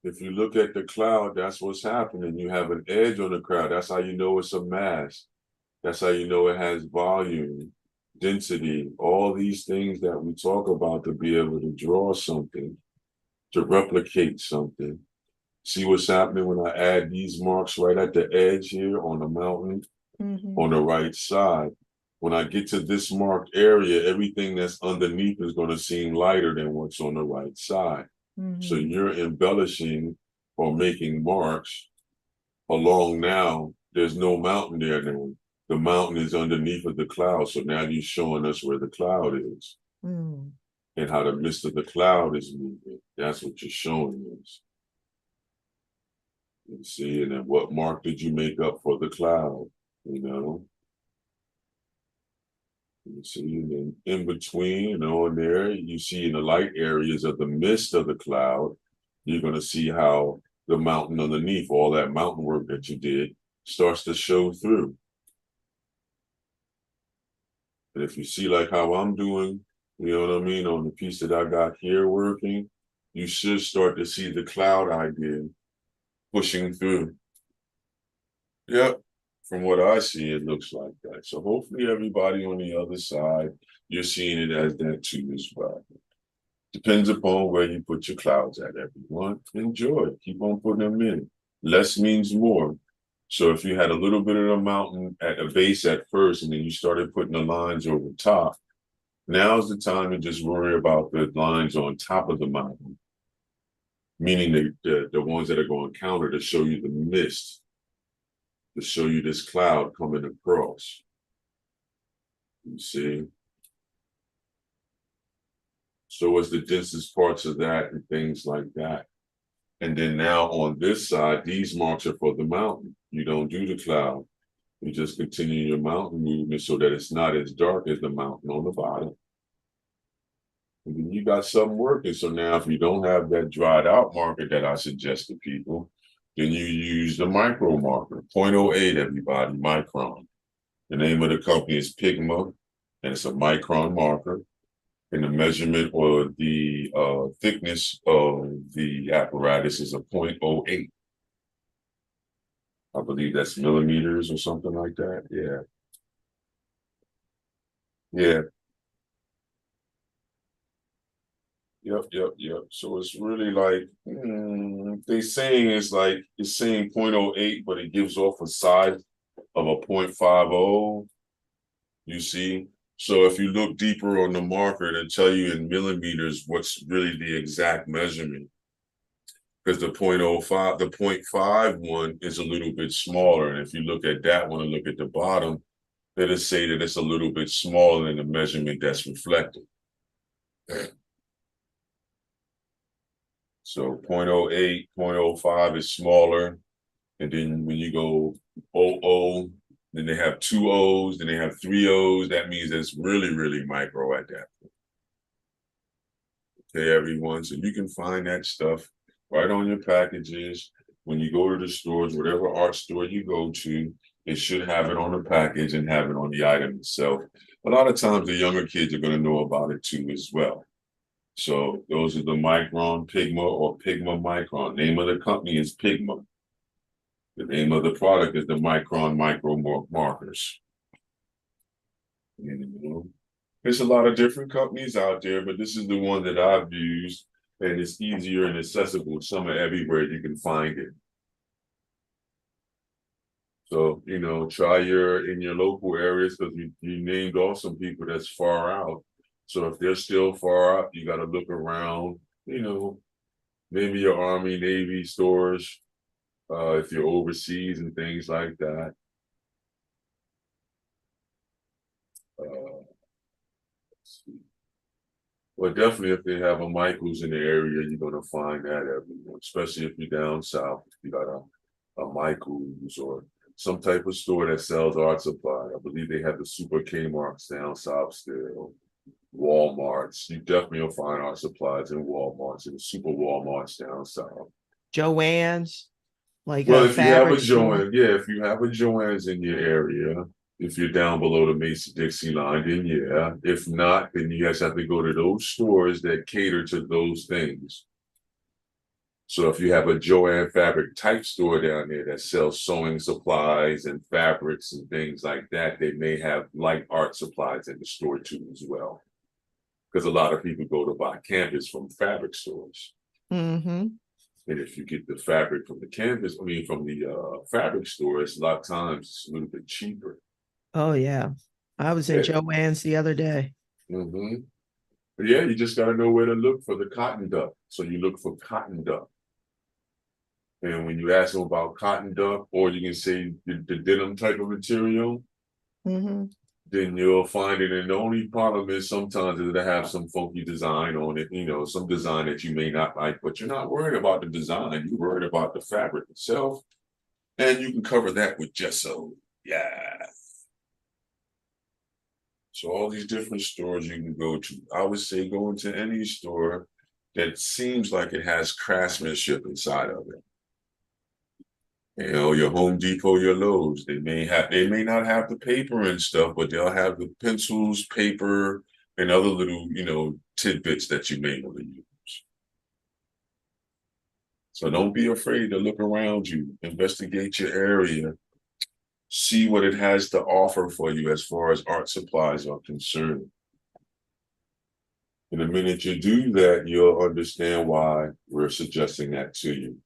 If you look at the cloud, that's what's happening. You have an edge on the cloud. That's how you know it's a mass. That's how you know it has volume, density, all these things that we talk about to be able to draw something, to replicate something. See what's happening when I add these marks right at the edge here on the mountain Mm-hmm. on the right side. When I get to this marked area, everything that's underneath is going to seem lighter than what's on the right side. So Mm-hmm. you're embellishing or making marks along now. There's no mountain there now. The mountain is underneath of the cloud. So now you're showing us where the cloud is Mm-hmm. and how the mist of the cloud is moving. That's what you're showing us. You see, and then what mark did you make up for the cloud? You know, You see, and then in between and on there, you see in the light areas of the mist of the cloud, you're going to see how the mountain underneath, all that mountain work that you did, starts to show through. And if you see like how I'm doing, you know what I mean, on the piece that I got here working, you should start to see the cloud I did pushing through. Yep. From what I see, it looks like that. So hopefully everybody on the other side, you're seeing it as that too as well. Depends upon where you put your clouds at, everyone. Enjoy. Keep on putting them in. Less means more. So if you had a little bit of a mountain at a base at first, and then you started putting the lines over top, now's the time to just worry about the lines on top of the mountain, meaning the ones that are going to counter to show you the mist, to show you this cloud coming across. You see? So what's the densest parts of that and things like that. And then now on this side, these marks are for the mountain. You don't do the cloud. You just continue your mountain movement so that it's not as dark as the mountain on the bottom. And then you got something working. So now if you don't have that dried out marker that I suggest to people, then you use the micro marker, 0.08, everybody, micron. The name of the company is Pigma, and it's a micron marker. And the measurement or the thickness of the apparatus is a 0.08. I believe that's millimeters or something like that. Yeah. Yeah. Yep. So it's really like they saying it's like it's saying 0.08, but it gives off a size of a 0.50. You see? So if you look deeper on the marker, it'll tell you in millimeters what's really the exact measurement. Because the 0.05, the 0.5 one is a little bit smaller. And if you look at that one and look at the bottom, it'll say that it's a little bit smaller than the measurement that's reflected. So 0.08, 0.05 is smaller. And then when you go 00, then they have two O's, then they have three O's. That means it's really, really micro at that point. Okay, everyone. So you can find that stuff right on your packages. When you go to the stores, whatever art store you go to, it should have it on the package and have it on the item itself. A lot of times the younger kids are going to know about it too as well. So those are the Micron Pigma or Pigma Micron. Name of the company is Pigma. The name of the product is the Micron Micro Markers. You know, there's a lot of different companies out there, but this is the one that I've used, and it's easier and accessible. Some are everywhere you can find it. So, you know, try in your local areas because you named off some people that's far out. So if they're still far out, you got to look around, you know, maybe your Army, Navy stores, if you're overseas and things like that. Well, definitely if they have a Michaels in the area, you're going to find that everywhere, especially if you're down south. If you got a Michaels or some type of store that sells art supply. I believe they have the Super Kmarts down south still. Walmarts. You definitely will find art supplies in Walmarts and the super Walmarts down south. Joann's, like Well, a if you have a fabric store. Joanne, yeah, if you have a Joann's in your area, if you're down below the Mason-Dixie line, then yeah. If not, then you guys have to go to those stores that cater to those things. So if you have a Joanne fabric type store down there that sells sewing supplies and fabrics and things like that, they may have light art supplies in the store too as well. Because a lot of people go to buy canvas from fabric stores. Mm-hmm. And if you get the fabric from the canvas, I mean, from the fabric stores, a lot of times it's a little bit cheaper. Oh, yeah. I was in Joann's the other day. Mm-hmm. But yeah, you just got to know where to look for the cotton duck. So you look for cotton duck. And when you ask them about cotton duck, or you can say the denim type of material, Mm-hmm. then you'll find it. And the only problem is sometimes it'll have some funky design on it, you know, some design that you may not like, but you're not worried about the design. You're worried about the fabric itself. And you can cover that with gesso. Yeah. So all these different stores you can go to. I would say go into any store that seems like it has craftsmanship inside of it. You know, your Home Depot, your Lowe's, they may not have the paper and stuff, but they'll have the pencils, paper, and other little, tidbits that you may want to use. So don't be afraid to look around you, investigate your area, see what it has to offer for you as far as art supplies are concerned. And the minute you do that, you'll understand why we're suggesting that to you.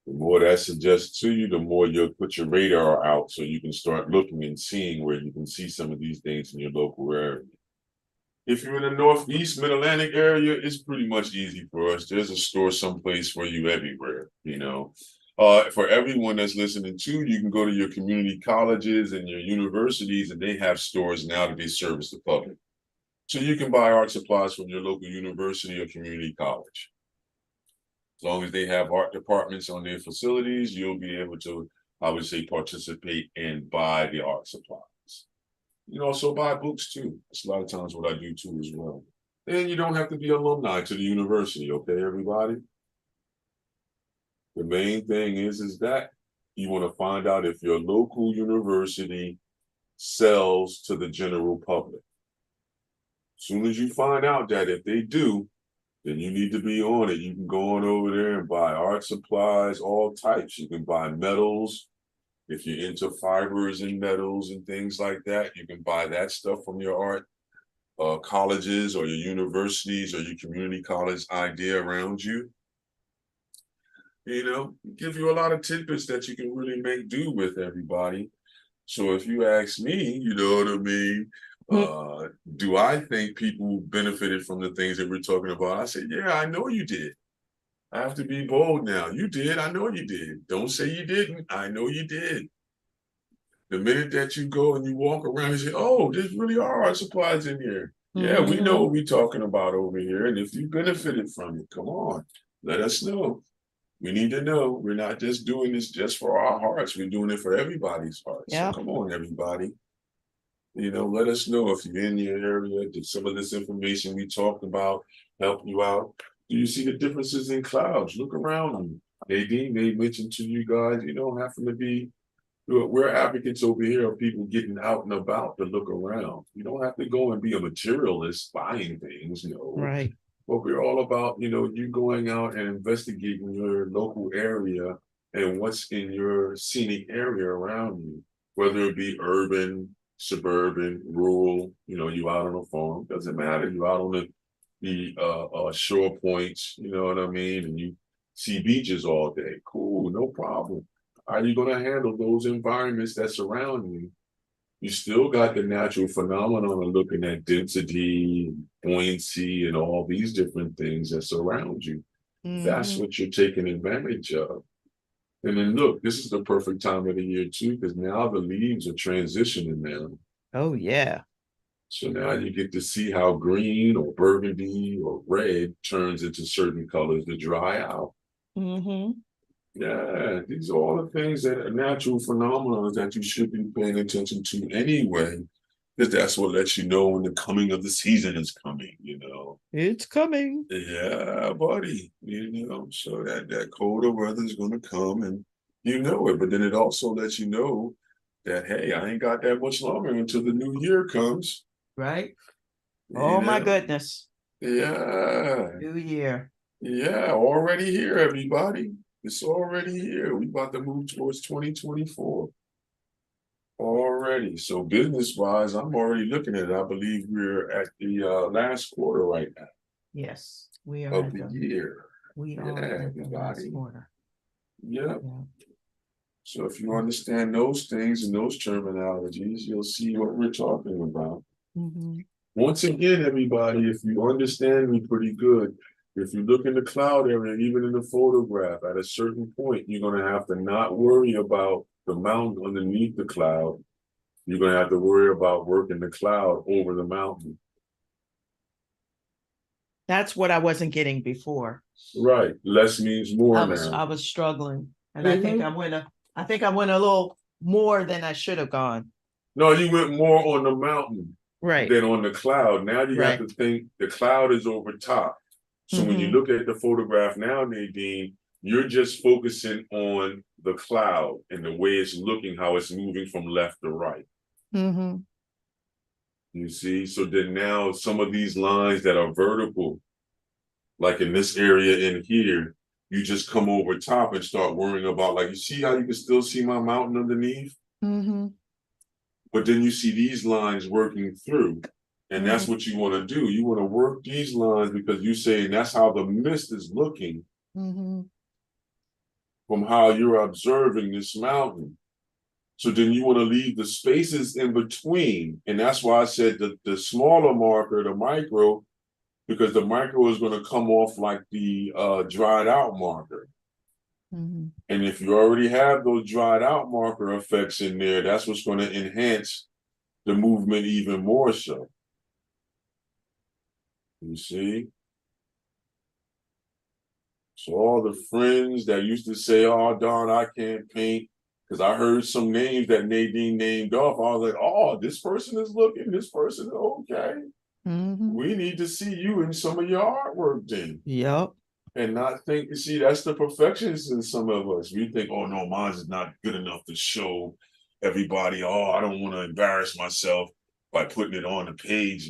The more that suggests to you, the more you'll put your radar out so you can start looking and seeing where you can see some of these things in your local area. If you're in the Northeast Mid-Atlantic area, it's pretty much easy for us. There's a store someplace for you everywhere, For everyone that's listening to, you can go to your community colleges and your universities, and they have stores now that they service the public. So you can buy art supplies from your local university or community college. As long as they have art departments on their facilities, you'll be able to, I would say, participate and buy the art supplies. You can also buy books too. That's a lot of times what I do too as well. And you don't have to be alumni to the university, okay, everybody? The main thing is that you want to find out if your local university sells to the general public. As soon as you find out that if they do, then you need to be on it. You can go on over there and buy art supplies, all types. You can buy metals. If you're into fibers and metals and things like that, you can buy that stuff from your art colleges or your universities or your community college idea around you. Give you a lot of tidbits that you can really make do with, everybody. So if you ask me, you know what I mean? Do I think people benefited from the things that we're talking about? I said, yeah, I know you did. I have to be bold now. You did. I know you did. Don't say you didn't. I know you did. The minute that you go and you walk around and say, oh, there really are art supplies in here. Yeah, we know what we're talking about over here. And if you benefited from it, come on, let us know. We need to know. We're not just doing this just for our hearts. We're doing it for everybody's hearts. Yeah. So come on, everybody. Let us know if you're in your area. Did some of this information we talked about help you out? Do you see the differences in clouds? Look around them. Nadine may mention to you guys, you don't have to be, we're advocates over here of people getting out and about to look around. You don't have to go and be a materialist buying things, Right. But we're all about, you going out and investigating your local area and what's in your scenic area around you, whether it be urban, suburban, rural, you out on a farm, doesn't matter. You out on the shore points, you know what I mean? And you see beaches all day. Cool, no problem. How are you going to handle those environments that surround you? You still got the natural phenomenon of looking at density, buoyancy, and all these different things that surround you. That's what you're taking advantage of. And then look, this is the perfect time of the year too, because now the leaves are transitioning now. Oh, yeah. So now you get to see how green or burgundy or red turns into certain colors to dry out. Yeah, these are all the things that are natural phenomena that you should be paying attention to anyway, because that's what lets you know when the coming of the season is coming, It's coming. Yeah, buddy, so that colder weather is going to come and it, but then it also lets you know that, hey, I ain't got that much longer until the new year comes. Right. Oh, my goodness. Yeah. New year. Yeah, already here, everybody. It's already here. We about to move towards 2024 already. So business-wise, I'm already looking at it. I believe we're at the last quarter right now. Yes, we are of the year. We are at the last quarter. Yep. Yeah. So if you understand those things and those terminologies, you'll see what we're talking about. Once again, everybody, if you understand me pretty good, if you look in the cloud area, even in the photograph, at a certain point, you're going to have to not worry about the mountain underneath the cloud. You're going to have to worry about working the cloud over the mountain. That's what I wasn't getting before. Right. Less means more now. I was struggling. And I think I went a little more than I should have gone. No, you went more on the mountain Right. than on the cloud. Now you have Right. to think the cloud is over top. So when you Mm-hmm. look at the photograph now, Nadine, you're just focusing on the cloud and the way it's looking, how it's moving from left to right. Mm-hmm. You see? So then now some of these lines that are vertical, like in this area in here, you just come over top and start worrying about, like, you see how you can still see my mountain underneath? Mm-hmm. But then you see these lines working through. And Mm-hmm. that's what you want to do. You want to work these lines because you're saying that's how the mist is looking Mm-hmm. from how you're observing this mountain. So then you want to leave the spaces in between. And that's why I said the smaller marker, the micro, because the micro is going to come off like the dried out marker. Mm-hmm. And if you already have those dried out marker effects in there, that's what's going to enhance the movement even more so. You see? So all the friends that used to say, "Oh, Don, I can't paint," because I heard some names that Nadine named off. I was like, "Oh, this person is looking. This person is okay. Mm-hmm. We need to see you in some of your artwork then." Yep. And not think, see, that's the perfectionists in some of us. We think, "Oh no, mine is not good enough to show everybody. Oh, I don't want to embarrass myself by putting it on the page.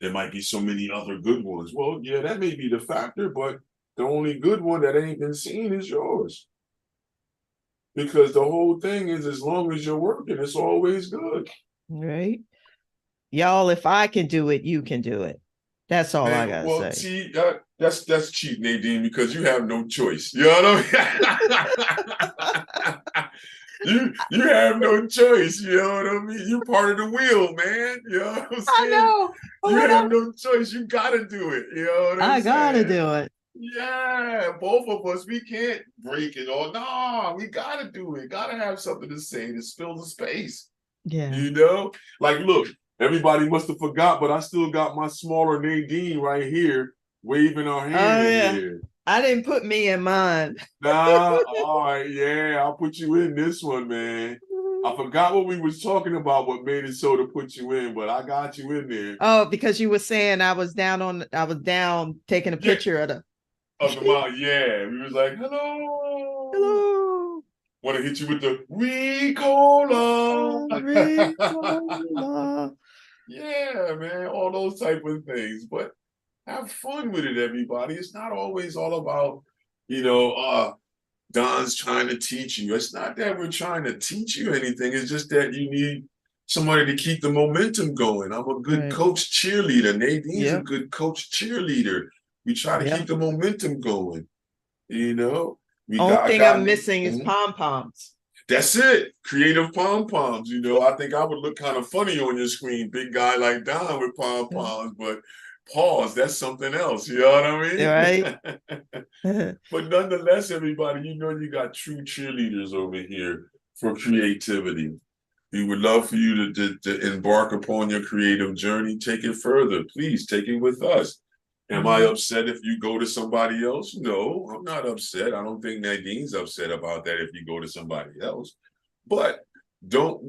There might be so many other good ones." Well, yeah, that may be the factor, but the only good one that ain't been seen is yours. Because the whole thing is, as long as you're working, it's always good. Right. Y'all, if I can do it, you can do it. That's all I And gotta well, say. see, that's cheap, Nadine, because you have no choice. You know what I mean? You have no choice. You know what I mean? You're part of the wheel, man. You know what I'm I saying? know. You have Whatever. no choice. You gotta do it. You know what I'm I gotta saying? do it. Yeah, both of us, we can't break it all. No, we gotta do it. Gotta have something to say to fill the space. Yeah. You know? Like, look, everybody must have forgot, but I still got my smaller Nadine right here waving her hand Oh in yeah. here. I didn't put me in mine. Nah, all right, yeah, I'll put you in this one, man. I forgot what we was talking about, what made it so to put you in, but I got you in there. Oh, because you were saying I was down taking a Yeah, picture of the of the mouth, yeah. We was like, hello. hello. Want to hit you with the Ricola. Ricola. Yeah, man, all those type of things. But have fun with it, everybody. It's not always all about, you know, Don's trying to teach you. It's not that we're trying to teach you anything. It's just that you need somebody to keep the momentum going. I'm a good Right. coach cheerleader. Nadine's a Yep. good coach cheerleader. We try to keep Yep. the momentum going. You know, we Only got a thing guy I'm named. missing is Mhm. pom poms. That's it. Creative pom poms. I think I would look kind of funny on your screen, big guy like Don with pom poms, but pause, that's something else. You know what I Right. mean? But nonetheless, everybody, you got true cheerleaders over here for creativity. We would love for you to embark upon your creative journey. Take it further. Please take it with us. Am I Mhm. upset if you go to somebody else? No, I'm not upset. I don't think Nadine's upset about that if you go to somebody else. But don't,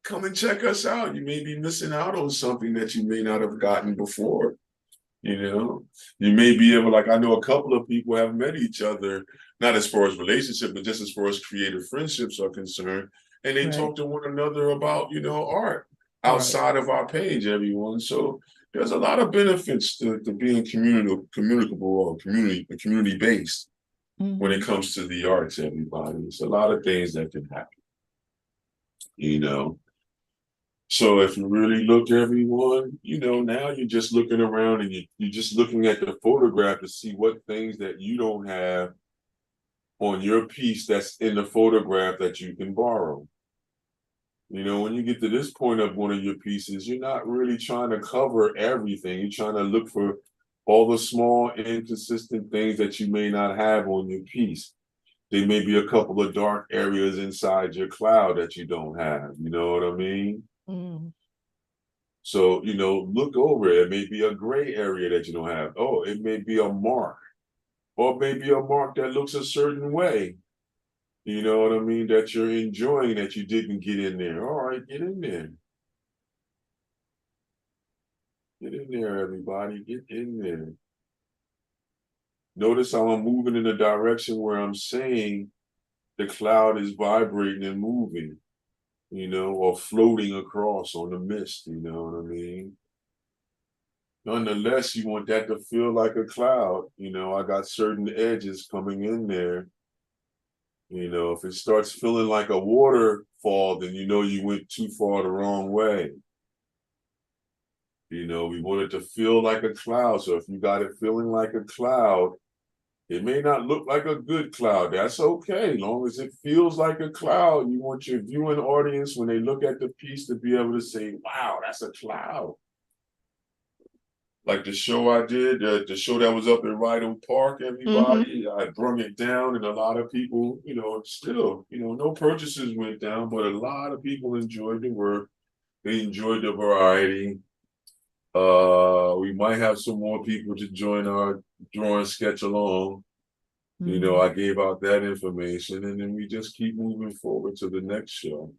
come and check us out. You may be missing out on something that you may not have gotten before. You know, you may be able, like I know a couple of people have met each other, not as far as relationship, but just as far as creative friendships are concerned. And they Right. talk to one another about, art Right. outside of our page, everyone. So there's a lot of benefits to being communicable or community based when it Mhm. comes to the arts, everybody. It's a lot of things that can happen, you know. So if you really look, everyone, now you're just looking around and you're just looking at the photograph to see what things that you don't have on your piece that's in the photograph that you can borrow. When you get to this point of one of your pieces, you're not really trying to cover everything. You're trying to look for all the small, inconsistent things that you may not have on your piece. There may be a couple of dark areas inside your cloud that you don't have. You know what I mean? Mhm. So, look over it. It may be a gray area that you don't have. Oh, it may be a mark, or maybe a mark that looks a certain way. You know what I mean? That you're enjoying that you didn't get in there. All right, get in there. Get in there, everybody. Get in there. Notice how I'm moving in a direction where I'm saying the cloud is vibrating and moving, or floating across on the mist, you know what I mean? Nonetheless, you want that to feel like a cloud. I got certain edges coming in there. If it starts feeling like a waterfall, then you went too far the wrong way. We want it to feel like a cloud. So if you got it feeling like a cloud, it may not look like a good cloud. That's okay. As long as it feels like a cloud, you want your viewing audience, when they look at the piece, to be able to say, wow, that's a cloud. Like the show I did, the show that was up in Rydell Park, everybody, I brung it down, and a lot of people, still, no purchases went down, but a lot of people enjoyed the work. They enjoyed the variety. We might have some more people to join our drawing sketch along. I gave out that information, and then we just keep moving forward to the next show.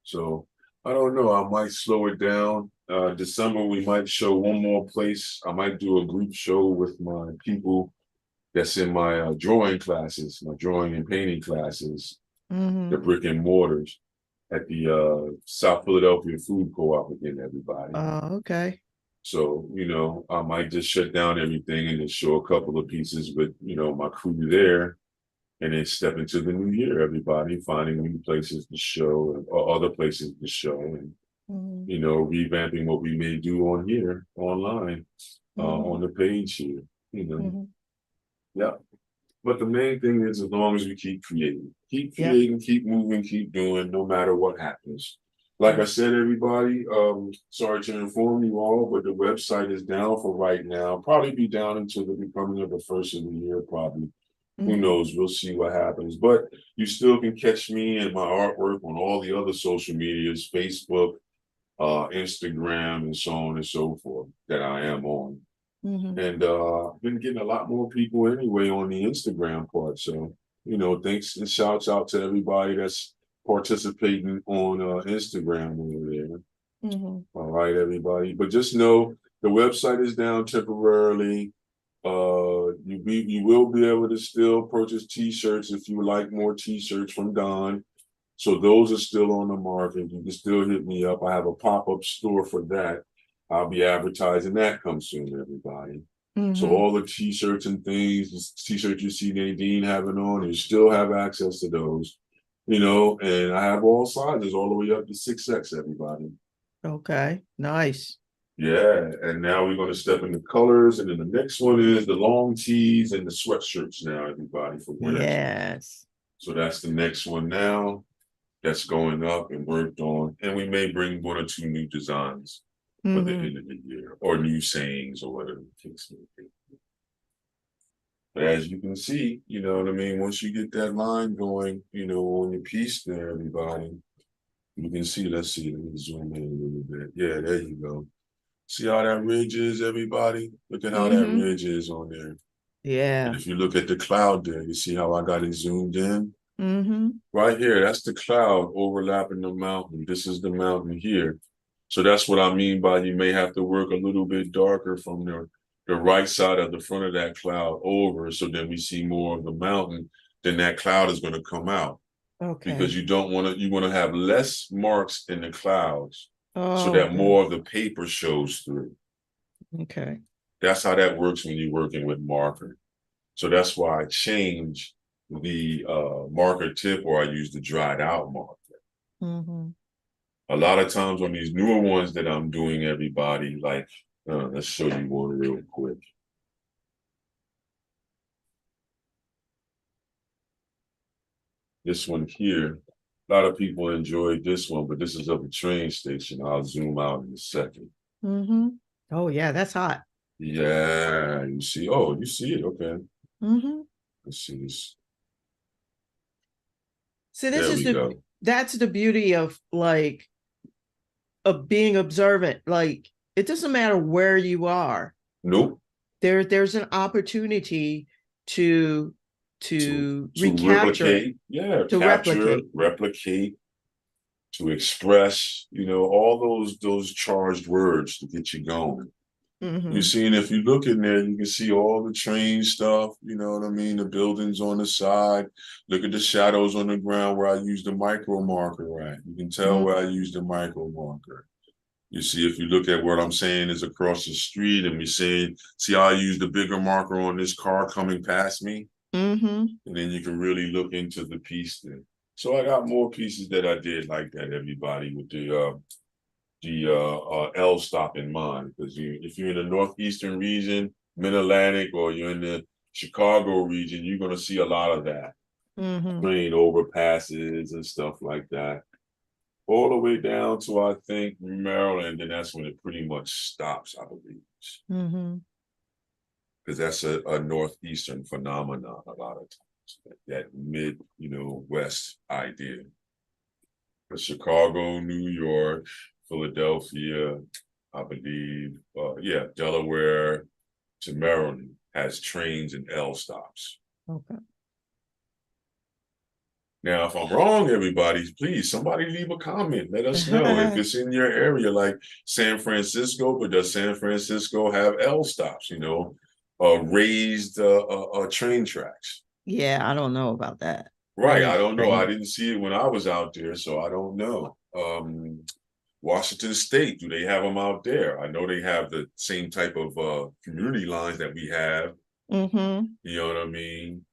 So I don't know. I might slow it down. December, we might show one more place. I might do a group show with my people that's in my drawing classes, my drawing and painting classes, the brick and mortars at the South Philadelphia Food Co-op again, everybody. Oh, okay. So, I might just shut down everything and just show a couple of pieces with, my crew there, and then step into the new year, everybody, finding new places to show or other places to show, and, revamping what we may do on here, online, on the page here. Yeah. But the main thing is, as long as we keep creating, keep moving, keep doing, no matter what happens. Like I said, everybody, sorry to inform you all, but the website is down for right now. Probably be down until the becoming of the first of the year, probably. Who knows? We'll see what happens. But you still can catch me and my artwork on all the other social medias, Facebook, Instagram, and so on and so forth, that I am on. And I've been getting a lot more people anyway on the Instagram part. So, thanks and shouts out to everybody that's participating on Instagram over there. All right, everybody. But just know the website is down temporarily. You will be able to still purchase t-shirts if you would like more t-shirts from Don. So those are still on the market. You can still hit me up. I have a pop-up store for that. I'll be advertising that come soon, everybody. So all the t-shirts and things, the t-shirts you see Nadine having on, you still have access to those, and I have all sizes all the way up to 6X, everybody. Okay, nice. Yeah, and now we're going to step into colors, and then the next one is the long tees and the sweatshirts now, everybody, for winter. Yes. So that's the next one now. That's going up and worked on, and we may bring one or two new designs for the end of the year, or new sayings, or whatever the case may be. But as you can see, you know what I mean, once you get that line going, on your piece there, everybody, you can see, let's see, let me zoom in a little bit. Yeah, there you go. See how that ridge is, everybody? Look at how that ridge is on there. Yeah. And if you look at the cloud there, you see how I got it zoomed in? Right here, that's the cloud overlapping the mountain. This is the mountain here. So that's what I mean by you may have to work a little bit darker from the right side of the front of that cloud over, so that we see more of the mountain. Then that cloud is going to come out. Okay. Because you want to have less marks in the clouds, so that more of the paper shows through. Okay. That's how that works when you're working with marker. So that's why I change the marker tip, or I use the dried out marker. A lot of times on these newer ones that I'm doing, everybody, like, let's show you one real quick. This one here, a lot of people enjoyed this one, but this is of a train station. I'll zoom out in a second. Oh, yeah, that's hot. Yeah, you see. Oh, you see it. Okay. Let's see this. So that's the beauty of being observant. Like, it doesn't matter where you are. Nope. There's an opportunity to to to recapture it, replicate, yeah, to capture, replicate. replicate, to express, all those charged words to get you going. You Mm-hmm. see, and if you look in there, you can see all the train stuff, you know what I mean? The buildings on the side. Look at the shadows on the ground where I used the micro marker at. You can tell where I used the micro marker. You see, if you look at what I'm saying is across the street, and we saying, see how I used the bigger marker on this car coming past me? Mm-hmm. And then you can really look into the piece there. So I got more pieces that I did like that, everybody, with the L stop in mind, because if you're in the northeastern region, Mid-Atlantic, or you're in the Chicago region, you're going to see a lot of that Mm-hmm. train overpasses and stuff like that, all the way down to I think Maryland, and that's when it pretty much stops, I believe, Mm-hmm. because that's a northeastern phenomenon a lot of times. That mid, west idea. But Chicago, New York, Philadelphia, I believe, yeah, Delaware to Maryland has trains and L stops. Okay. Now, if I'm wrong, everybody, please, somebody leave a comment. Let us know if it's in your area, like San Francisco, but does San Francisco have L stops, raised train tracks? Yeah, I don't know about that. Right, I Raised don't know. I train. didn't see it when I was out there, so I don't know. Washington State, do they have them out there? I know they have the same type of community lines that we have. Mm-hmm. You know what I mean?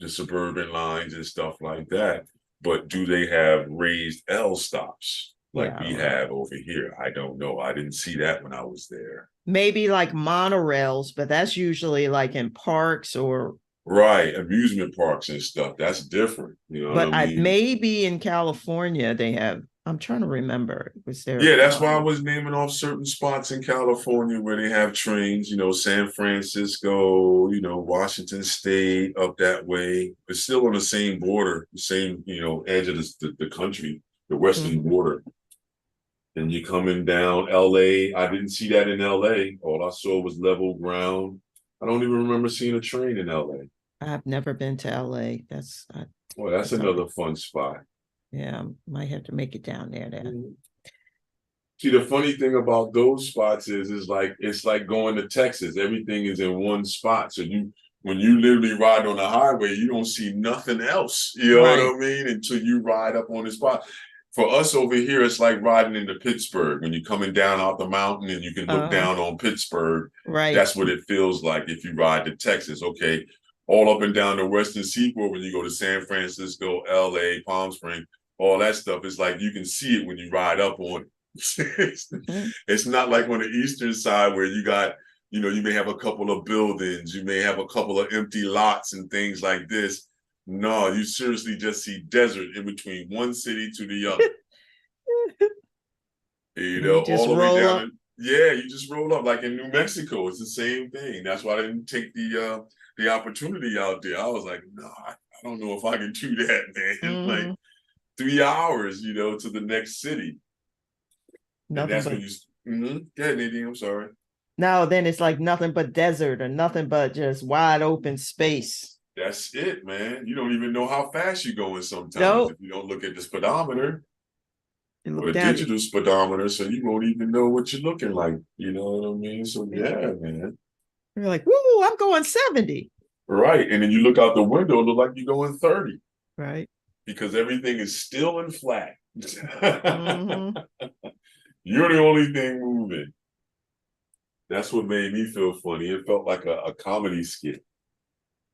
The suburban lines and stuff like that. But do they have raised L stops Yeah, like I we don't know. have over here? I don't know. I didn't see that when I was there. Maybe like monorails, but that's usually like in parks or. Right, amusement parks and stuff. That's different. You know what I But I mean? maybe in California they have. I'm trying to remember. Was there? Yeah, that's why I was naming off certain spots in California where they have trains, San Francisco, Washington State, up that way. It's still on the same border, the same, edge of the country, the western Mhm. border. And you coming down LA. I didn't see that in LA. All I saw was level ground. I don't even remember seeing a train in LA. I've never been to LA. Well, that's That's something. another fun spot. Yeah, might have to make it down there then. Mhm. See, the funny thing about those spots is like it's like going to Texas. Everything is in one spot. So when you literally ride on the highway, you don't see nothing else. You know what Right. I mean? Until you ride up on the spot. For us over here, it's like riding into Pittsburgh. When you're coming down out the mountain and you can look Uh, down on Pittsburgh, right. that's what it feels like if you ride to Texas. Okay. All up and down the Western Seaboard, when you go to San Francisco, LA, Palm Springs, all that stuff, it's like you can see it when you ride up on it. Mhm. It's not like on the eastern side where you got, you may have a couple of buildings, you may have a couple of empty lots and things like this. No, you seriously just see desert in between one city to the other. And you All just the way roll down up. to, yeah, you just roll up like in New Mexico. It's the same thing. That's why I didn't take the opportunity out there. I was like, no, I don't know if I can do that, man. Like Hmm. 3 hours, to the next city. And Nothing that's when but you yeah, Nadine, I'm sorry. now then it's like nothing but desert or nothing but just wide open space. That's it, man. You don't even know how fast you're going sometimes if Nope. you don't look at the speedometer You or look the down. digital speedometer, so you won't even know what you're looking like. You know what I mean? So yeah, man. You're like, woo, I'm going 70. Right. And then you look out the window, it look like you're going 30 Right. because everything is still and flat. Mm-hmm. You're the only thing moving. That's what made me feel funny. It felt like a comedy skit.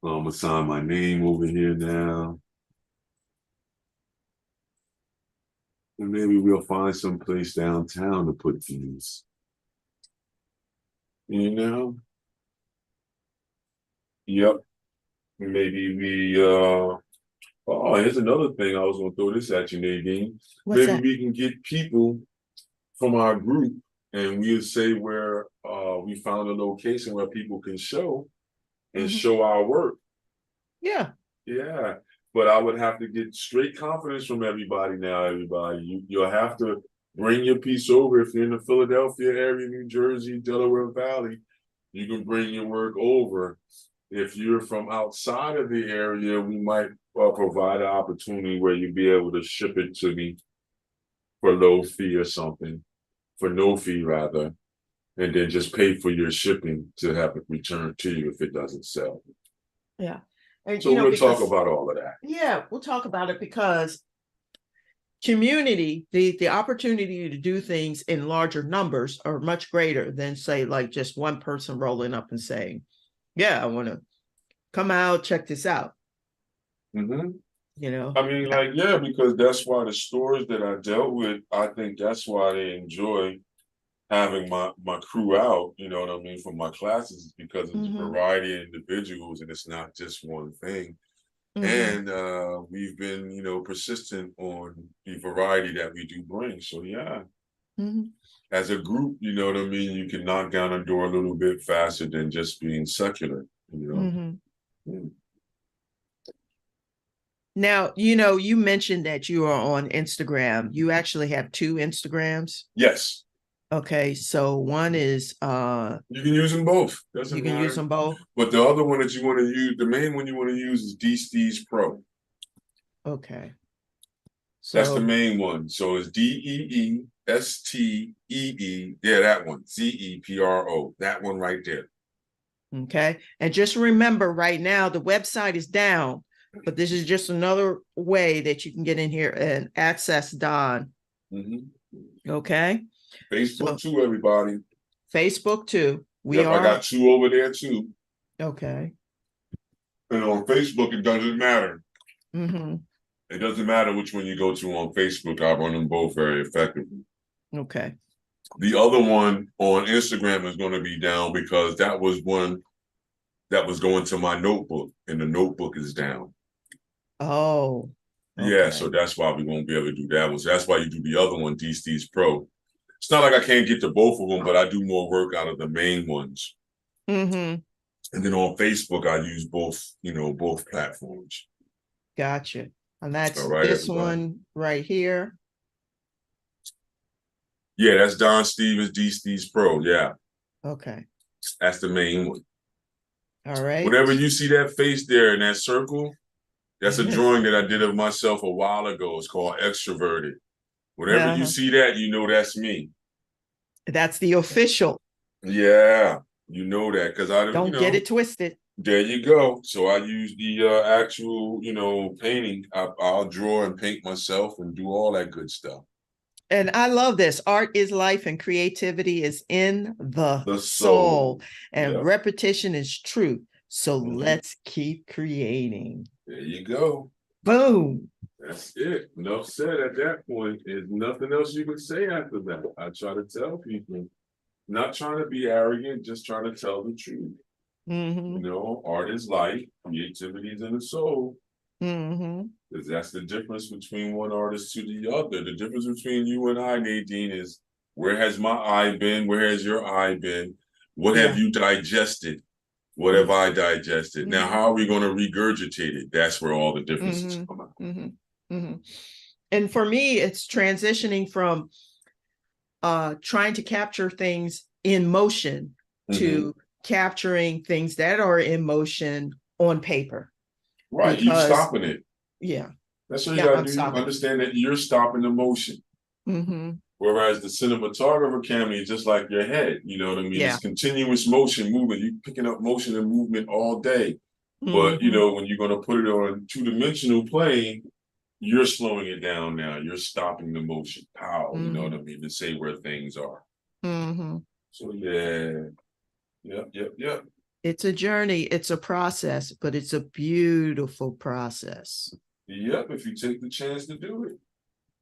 I'm gonna sign my name over here now. And maybe we'll find some place downtown to put these. You know? Yep. Maybe oh, here's another thing. I was gonna throw this at you, Nadine. What's Maybe that? we can get people from our group and we'll say where we found a location where people can show and Mm-hmm. show our work. Yeah. Yeah. But I would have to get straight confidence from everybody now, everybody. You'll have to bring your piece over if you're in the Philadelphia area, New Jersey, Delaware Valley. You can bring your work over If you're from outside of the area, we might provide an opportunity where you'd be able to ship it to me for low fee or something, for no fee rather, and then just pay for your shipping to have it returned to you if it doesn't sell. Yeah. And, So we'll talk about all of that. Yeah, we'll talk about it because community, the opportunity to do things in larger numbers are much greater than, say, like just one person rolling up and saying, yeah, I want to come out, check this out. Mm-hmm. You know, I mean, like, yeah, because that's why the stores that I dealt with, I think that's why they enjoy having my crew out, you know what I mean, for my classes, because of the variety of individuals, and it's not just one thing. And we've been, you know, persistent on the variety that we do bring. So yeah, as a group, you know what I mean, you can knock down a door a little bit faster than just being secular, you know. Now, you know, you mentioned that you are on Instagram. You actually have two Instagrams. Yes. Okay, so one is you can use them both. Doesn't you can matter. use them both. But the other one that you want to use, the main one you want to use is DStephensArt Pro. Okay. So that's the main one. So it's DEESTEE. Yeah, that one. ZEPRO. That one right there. Okay. And just remember right now, the website is down, but this is just another way that you can get in here and access Don. Okay. Facebook too, everybody. Facebook too. I got two over there too. Okay. And on Facebook, it doesn't matter. It doesn't matter which one you go to on Facebook. I run them both very effectively. Okay. The other one on Instagram is going to be down because that was one that was going to my notebook, and the notebook is down. Oh. Okay. Yeah, so that's why we won't be able to do that one. So that's why you do the other one, DStephensArt Pro. It's not like I can't get to both of them, but I do more work out of the main ones. And then on Facebook, I use both, you know, both platforms. Gotcha. And that's this one right here. Yeah, that's Don Stephens, DStephensArt Pro. Yeah. Okay. That's the main one. All right. Whenever you see that face there in that circle, that's a drawing that I did of myself a while ago. It's called Extroverted. Whenever you see that, you know that's me. That's the official. Yeah, you know that because I don't get it twisted. There you go. So I use the actual, you know, painting. I'll draw and paint myself and do all that good stuff. And I love this. Art is life and creativity is in the soul. And repetition is truth. So let's keep creating. There you go. Boom. That's it. Enough said at that point. There's nothing else you can say after that. I try to tell people, not trying to be arrogant, just trying to tell the truth. You know, art is life, creativity is in the soul. Because that's the difference between one artist to the other. The difference between you and I, Nadine, is where has my eye been? Where has your eye been? What have you digested? What have I digested? Now, how are we going to regurgitate it? That's where all the differences come out. And for me, it's transitioning from trying to capture things in motion to capturing things that are in motion on paper. Right, you stopping it. Yeah. That's what you got to do. You understand that you're stopping the motion. Whereas the cinematographer camera is just like your head, you know what I mean? It's continuous motion, movement. You're picking up motion and movement all day. But, you know, when you're going to put it on two-dimensional plane, you're slowing it down now. You're stopping the motion. Pow, you know what I mean? To say where things are. So, yeah. Yep. It's a journey. It's a process, but it's a beautiful process. Yep, if you take the chance to do it.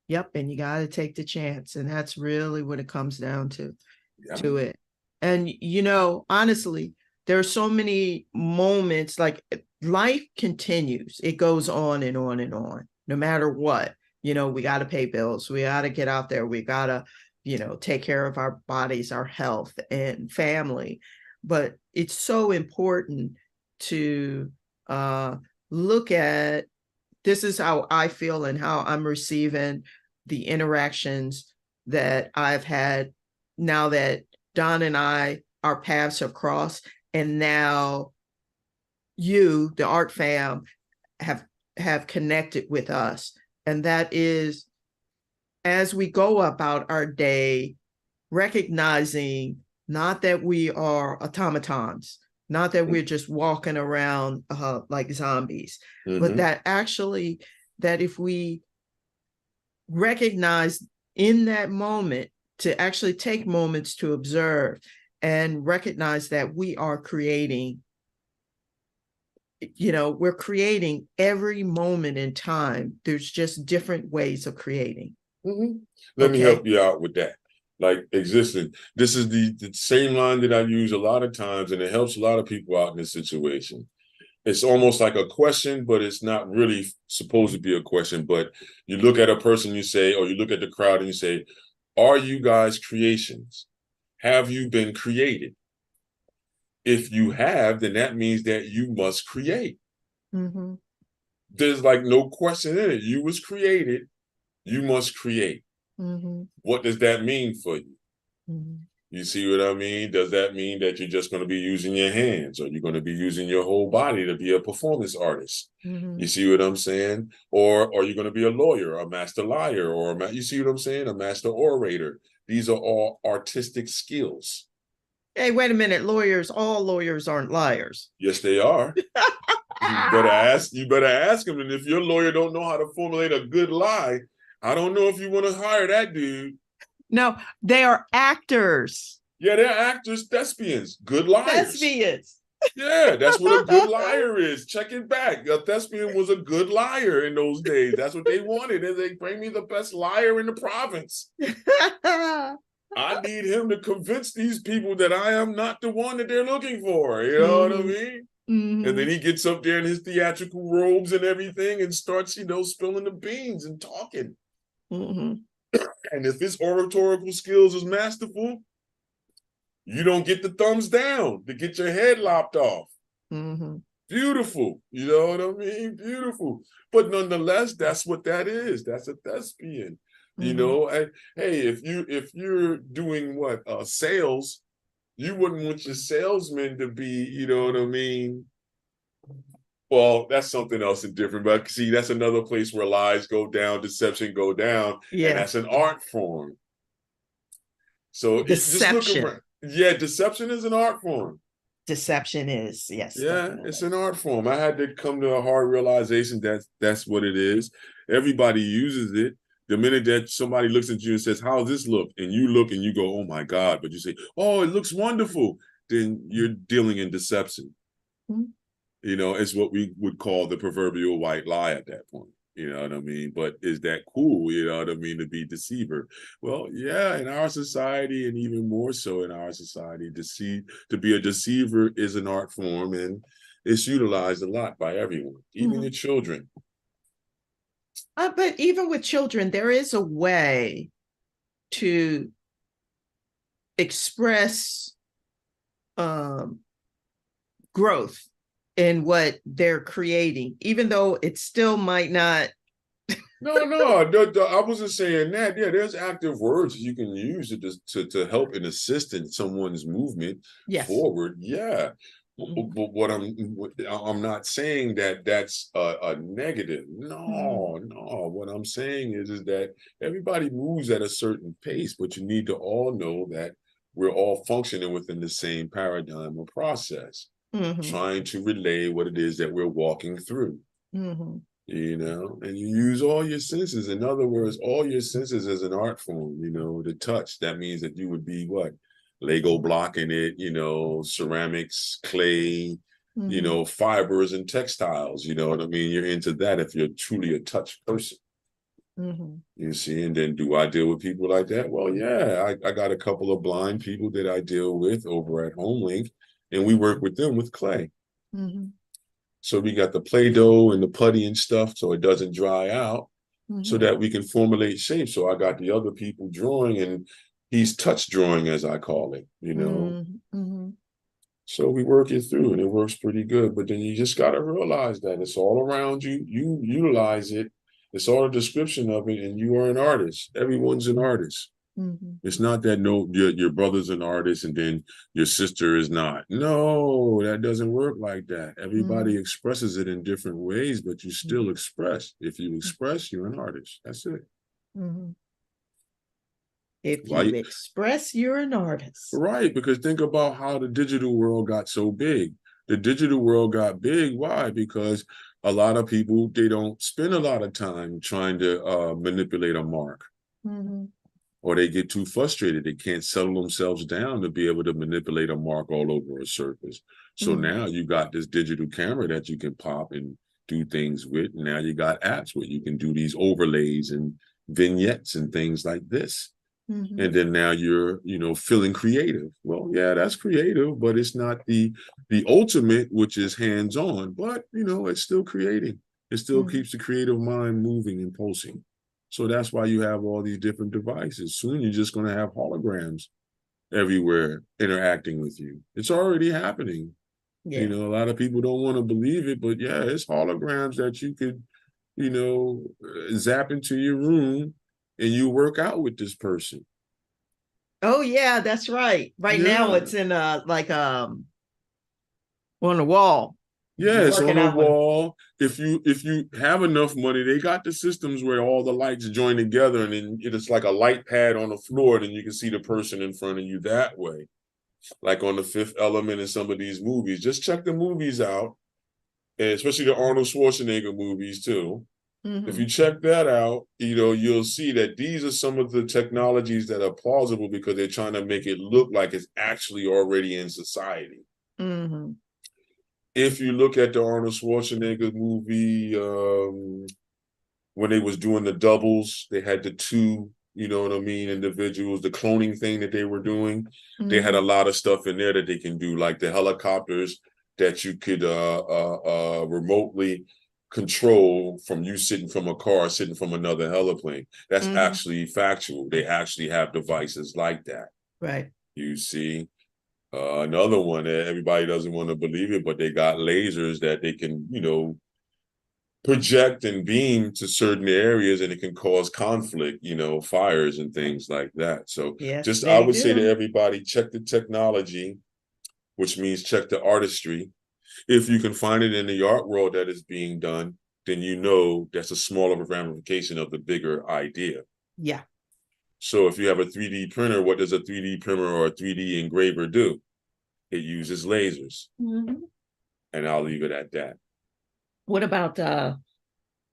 Yep, and you got to take the chance. And that's really what it comes down to it. And, you know, honestly, there are so many moments, like life continues. It goes on and on and on, no matter what. You know, we got to pay bills. We got to get out there. We got to, you know, take care of our bodies, our health and family. But it's so important to look at, this is how I feel and how I'm receiving the interactions that I've had now that Don and I, our paths have crossed, and now you, the art fam, have connected with us. And that is, as we go about our day, recognizing not that we are automatons, not that we're just walking around like zombies, but that actually, that if we recognize in that moment, to actually take moments to observe and recognize that we are creating, we're creating every moment in time. There's just different ways of creating. Let me help you out with that. Like existing. This is the same line that I use a lot of times, and it helps a lot of people out in this situation. It's almost like a question, but it's not really supposed to be a question. But you look at a person, you say, or you look at the crowd and you say, are you guys creations? Have you been created? If you have, then that means that you must create. There's like no question in it. You was created. You must create. What does that mean for you? You see what I mean? Does that mean that you're just going to be using your hands, or you're going to be using your whole body to be a performance artist? You see what I'm saying? Or are you going to be a lawyer, a master liar, or you see what I'm saying? A master orator. These are all artistic skills. Hey, wait a minute, all lawyers aren't liars. Yes, they are. You better ask them. And if your lawyer don't know how to formulate a good lie, I don't know if you want to hire that dude. No, they are actors. Yeah, they're actors, thespians, good liars. Thespians. Yeah, that's what a good liar is. Check it back. A thespian was a good liar in those days. That's what they wanted. They bring me the best liar in the province. I need him to convince these people that I am not the one that they're looking for. You know what I mean? And then he gets up there in his theatrical robes and everything and starts, spilling the beans and talking. And if his oratorical skills is masterful, you don't get the thumbs down to get your head lopped off. Beautiful. You know what I mean? Beautiful. But nonetheless, that's what that is. That's a thespian. And hey, if you're doing sales, you wouldn't want your salesman to be, you know what I mean? Well, that's something else and different. But see, that's another place where lies go down, deception go down, and that's an art form. So deception. Just look around. Yeah, deception is an art form. Deception is, yes. Yeah, definitely. It's an art form. I had to come to a hard realization that that's what it is. Everybody uses it. The minute that somebody looks at you and says, "How's this look?" and you look and you go, "Oh my God," but you say, "Oh, it looks wonderful," then you're dealing in deception. It's what we would call the proverbial white lie at that point. You know what I mean? But is that cool, you know what I mean, to be deceiver? Well, yeah, in our society, and even more so in our society, to be a deceiver is an art form, and it's utilized a lot by everyone, even the children. But even with children, there is a way to express growth in what they're creating, even though it still might not. No, I wasn't saying that. Yeah, there's active words you can use to help and assist in someone's movement forward. Yeah. But what I'm not saying that that's a negative. No. What I'm saying is that everybody moves at a certain pace, but you need to all know that we're all functioning within the same paradigm or process, trying to relay what it is that we're walking through. And you use all your senses. In other words, all your senses as an art form. The touch. That means that you would be what? Lego blocking it, ceramics, clay, fibers and textiles. You know what I mean? You're into that if you're truly a touch person. You see, and then do I deal with people like that? Well, yeah, I got a couple of blind people that I deal with over at HomeLink, and we work with them with clay. So we got the Play-Doh and the putty and stuff so it doesn't dry out, so that we can formulate shapes. So I got the other people drawing, and he's touch drawing, as I call it, So we work it through, and it works pretty good. But then you just got to realize that it's all around you. You utilize it. It's all a description of it, and you are an artist. Everyone's an artist. Mm-hmm. It's not that no your brother's an artist and then your sister is not. No, that doesn't work like that. Mm-hmm. Everybody expresses it in different ways, but you still express. If you express, you're an artist. That's it. Mm-hmm. If you Why? express, you're an artist. Right, because think about how the digital world got so big. The digital world got big. Why? Because a lot of people, they don't spend a lot of time trying to manipulate a mark, Mm-hmm. or they get too frustrated. They can't settle themselves down to be able to manipulate a mark all over a surface. So Mm-hmm. now you got this digital camera that you can pop and do things with. Now you got apps where you can do these overlays and vignettes and things like this. Mm-hmm. And then now you're, feeling creative. Well, yeah, that's creative, but it's not the ultimate, which is hands-on, but it's still creating. It still Mm-hmm. keeps the creative mind moving and pulsing. So that's why you have all these different devices. Soon you're just going to have holograms everywhere interacting with you. It's already happening. Yeah. A lot of people don't want to believe it, but yeah, it's holograms that you could, zap into your room and you work out with this person. Oh yeah, that's right. Right now Yeah. it's in on the wall. Yeah, You're it's on working a out with wall. If you have enough money, they got the systems where all the lights join together, and then it's like a light pad on the floor, and then you can see the person in front of you that way. Like on The Fifth Element in some of these movies. Just check the movies out, and especially the Arnold Schwarzenegger movies too. If mm-hmm. you check that out, you'll see that these are some of the technologies that are plausible because they're trying to make it look like it's actually already in society. Mm-hmm. If you look at the Arnold Schwarzenegger movie, when they was doing the doubles, they had the two, individuals, the cloning thing that they were doing. They had Mm-hmm. a lot of stuff in there that they can do, like the helicopters that you could remotely control from you sitting from a car, sitting from another heliplane. That's Mm-hmm. actually factual. They actually have devices like that. Right. You see, another one that everybody doesn't want to believe it, but they got lasers that they can, project and beam to certain areas, and it can cause conflict, fires and things like that. So Yes, just I they would say to do. everybody, check the technology, which means check the artistry. If you can find it in the art world that is being done, then that's a smaller ramification of the bigger idea. Yeah. So if you have a 3D printer, what does a 3D printer or a 3D engraver do? It uses lasers. Mm-hmm. And I'll leave it at that. What about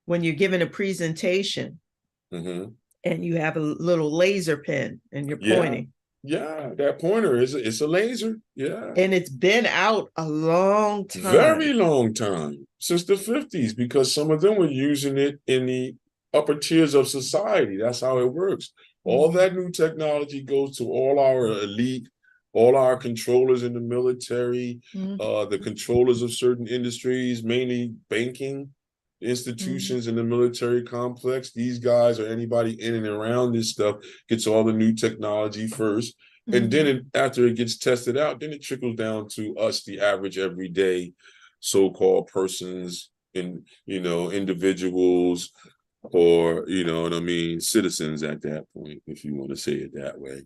when you're giving a presentation Mm-hmm. and you have a little laser pen and you're Yeah, pointing? yeah, that pointer it's a laser. Yeah, And it's been out a long time. very long time, since the 50s, because some of them were using it in the upper tiers of society. That's how it works. All Mm-hmm. that new technology goes to all our elite, all our controllers in the military, Mm-hmm. the controllers of certain industries, mainly banking Mm-hmm. institutions in the military complex. These guys or anybody in and around this stuff gets all the new technology first. And Mm-hmm. then after it gets tested out, then it trickles down to us, the average everyday so-called persons, individuals, or what I mean, citizens at that point, if you want to say it that way.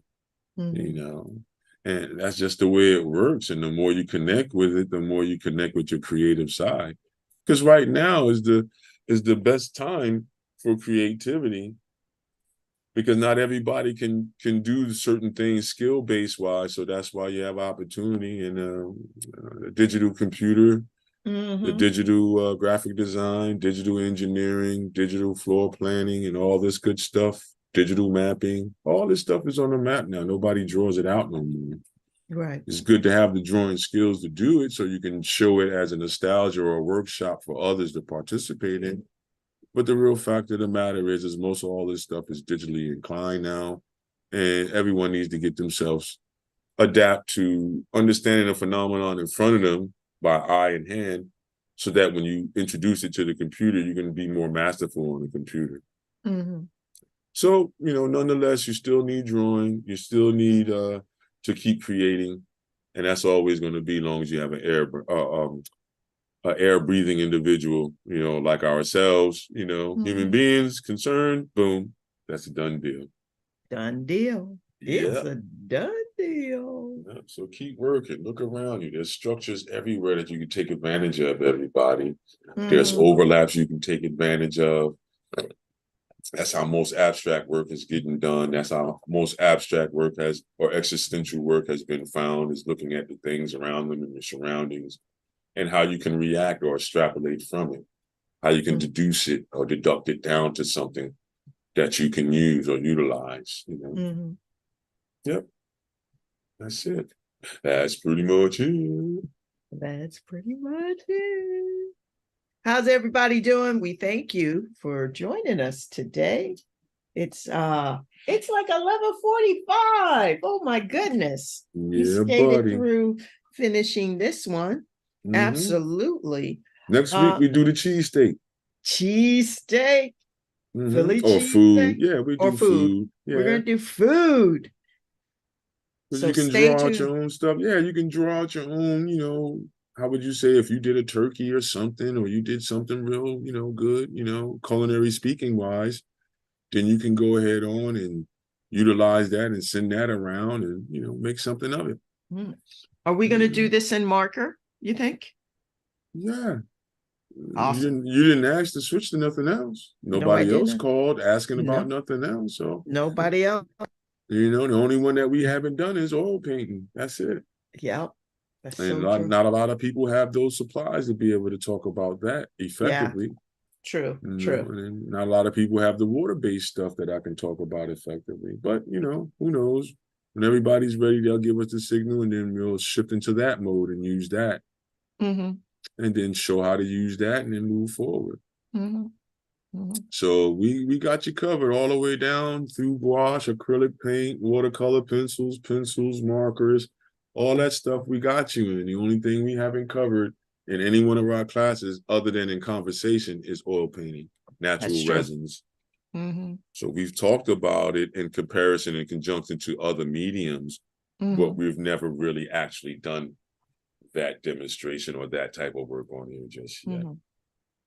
you Mm-hmm. know and that's just the way it works. And the more you connect with it, the more you connect with your creative side, because right now is the best time for creativity, because not everybody can do certain things skill based wise. So that's why you have opportunity in the digital computer, the Mm-hmm. digital graphic design, digital engineering, digital floor planning, and all this good stuff. Digital mapping, all this stuff is on the map now. Nobody draws it out no more. Right. It's good to have the drawing skills to do it so you can show it as a nostalgia or a workshop for others to participate in. But the real fact of the matter is most of all this stuff is digitally inclined now, and everyone needs to get themselves adapt to understanding a phenomenon in front of them by eye and hand, so that when you introduce it to the computer, you can be more masterful on the computer. Mm-hmm. So, nonetheless, you still need drawing, you still need to keep creating, and that's always going to be as long as you have an air breathing individual, like ourselves, human Mm-hmm. beings concerned, boom, that's a done deal. Done deal. It's Yeah. a done deal. Yeah. So keep working. Look around you. There's structures everywhere that you can take advantage of, everybody. There's Mm-hmm. overlaps you can take advantage of. That's how most abstract work is getting done. That's how most abstract work has, or existential work has been found, is looking at the things around them and the surroundings and how you can react or extrapolate from it, how you can deduce it or deduct it down to something that you can use or utilize. Mm-hmm. Yep, that's it. That's pretty much it. That's pretty much it. How's everybody doing? We thank you for joining us today. It's like 11:45. Oh my goodness. You Yeah, skated buddy. through finishing this one. Absolutely. Next week Uh we do the cheesesteak. Cheesesteak, Philly Or food. cheesesteak, Yeah, we or do food. food. We're Yeah. gonna do food. Because So you can stay draw out your tuned. own stuff. Yeah, you can draw out your own, how would you say if you did a turkey or something, or you did something real, good, culinary speaking wise, then you can go ahead on and utilize that and send that around and, make something of it. Hmm. Are we gonna do this in marker, you think? Yeah. Awesome. You didn't ask to switch to nothing else. No, I Nobody else didn't. called asking about No, nothing else. So, nobody else. the only one that we haven't done is oil painting. That's it. Yep. That's And so true. not a lot of people have those supplies to be able to talk about that Yeah, effectively. true, true. And not a lot of people have the water-based stuff that I can talk about effectively. But who knows? When everybody's ready, they'll give us the signal, and then we'll shift into that mode and use that, Mm-hmm. and then show how to use that, and then move forward. Mm-hmm. Mm-hmm. So we got you covered all the way down through gouache, acrylic paint, watercolor pencils, markers, all that stuff we got you in. The only thing we haven't covered in any one of our classes, other than in conversation, is oil painting, That's natural true. resins. Mm-hmm. So we've talked about it in comparison in conjunction to other mediums, but Mm-hmm. we've never really actually done that demonstration or that type of work on here just yet. Mm-hmm.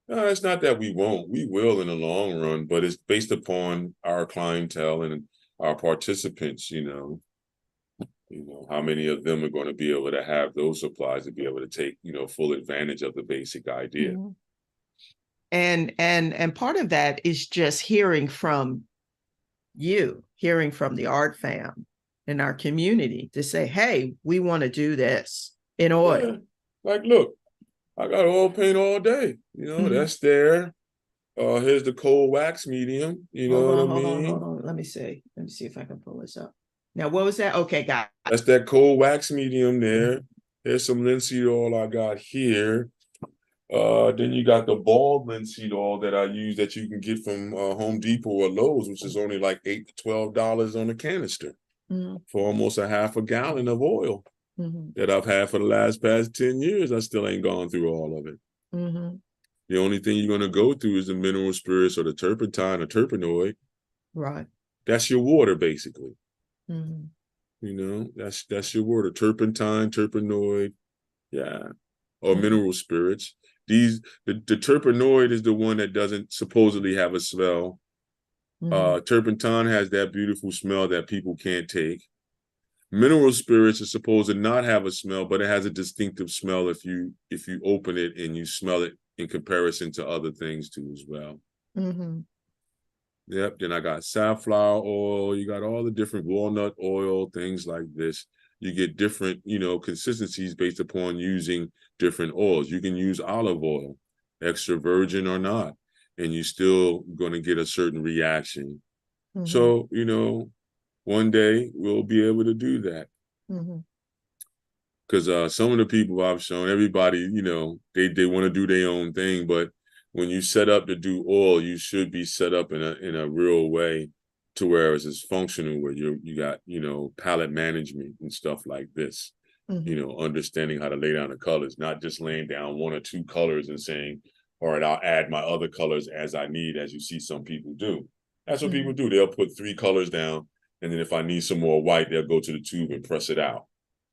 No, it's not that we won't. We will in the long run, but it's based upon our clientele and our participants, how many of them are going to be able to have those supplies to be able to take, full advantage of the basic idea. Mm-hmm. And part of that is just hearing from you, hearing from the art fam in our community to say, hey, we want to do this in oil. Yeah. Like, look, I got oil paint all day. That's there. Here's the cold wax medium. You know what I mean? Hold on. Let me see if I can pull this up. Now, what was that? Okay, got it. That's that cold wax medium there. There's some linseed oil I got here. Then you got the bald linseed oil that I use that you can get from Home Depot or Lowe's, which is only like $8 to $12 on a canister for almost a half a gallon of oil that I've had for the past 10 years. I still ain't gone through all of it. The only thing you're going to go through is the mineral spirits or the turpentine or terpenoid. Right. That's your water, basically. That's your water. Turpentine, terpenoid, yeah, or mineral spirits. The terpenoid is the one that doesn't supposedly have a smell. Turpentine has that beautiful smell that people can't take. Mineral spirits are supposed to not have a smell, but it has a distinctive smell if you open it and you smell it in comparison to other things too as well. Yep. Then I got safflower oil. You got all the different walnut oil, things like this. You get different, consistencies based upon using different oils. You can use olive oil, extra virgin or not, and you're still going to get a certain reaction. So, one day we'll be able to do that. Because some of the people I've shown, everybody, they want to do their own thing, but when you set up to do oil, you should be set up in a real way to where it's functional, where you got, palette management and stuff like this, understanding how to lay down the colors, not just laying down one or two colors and saying, all right, I'll add my other colors as I need, as you see some people do. That's what people do. They'll put 3 colors down, and then if I need some more white, they'll go to the tube and press it out.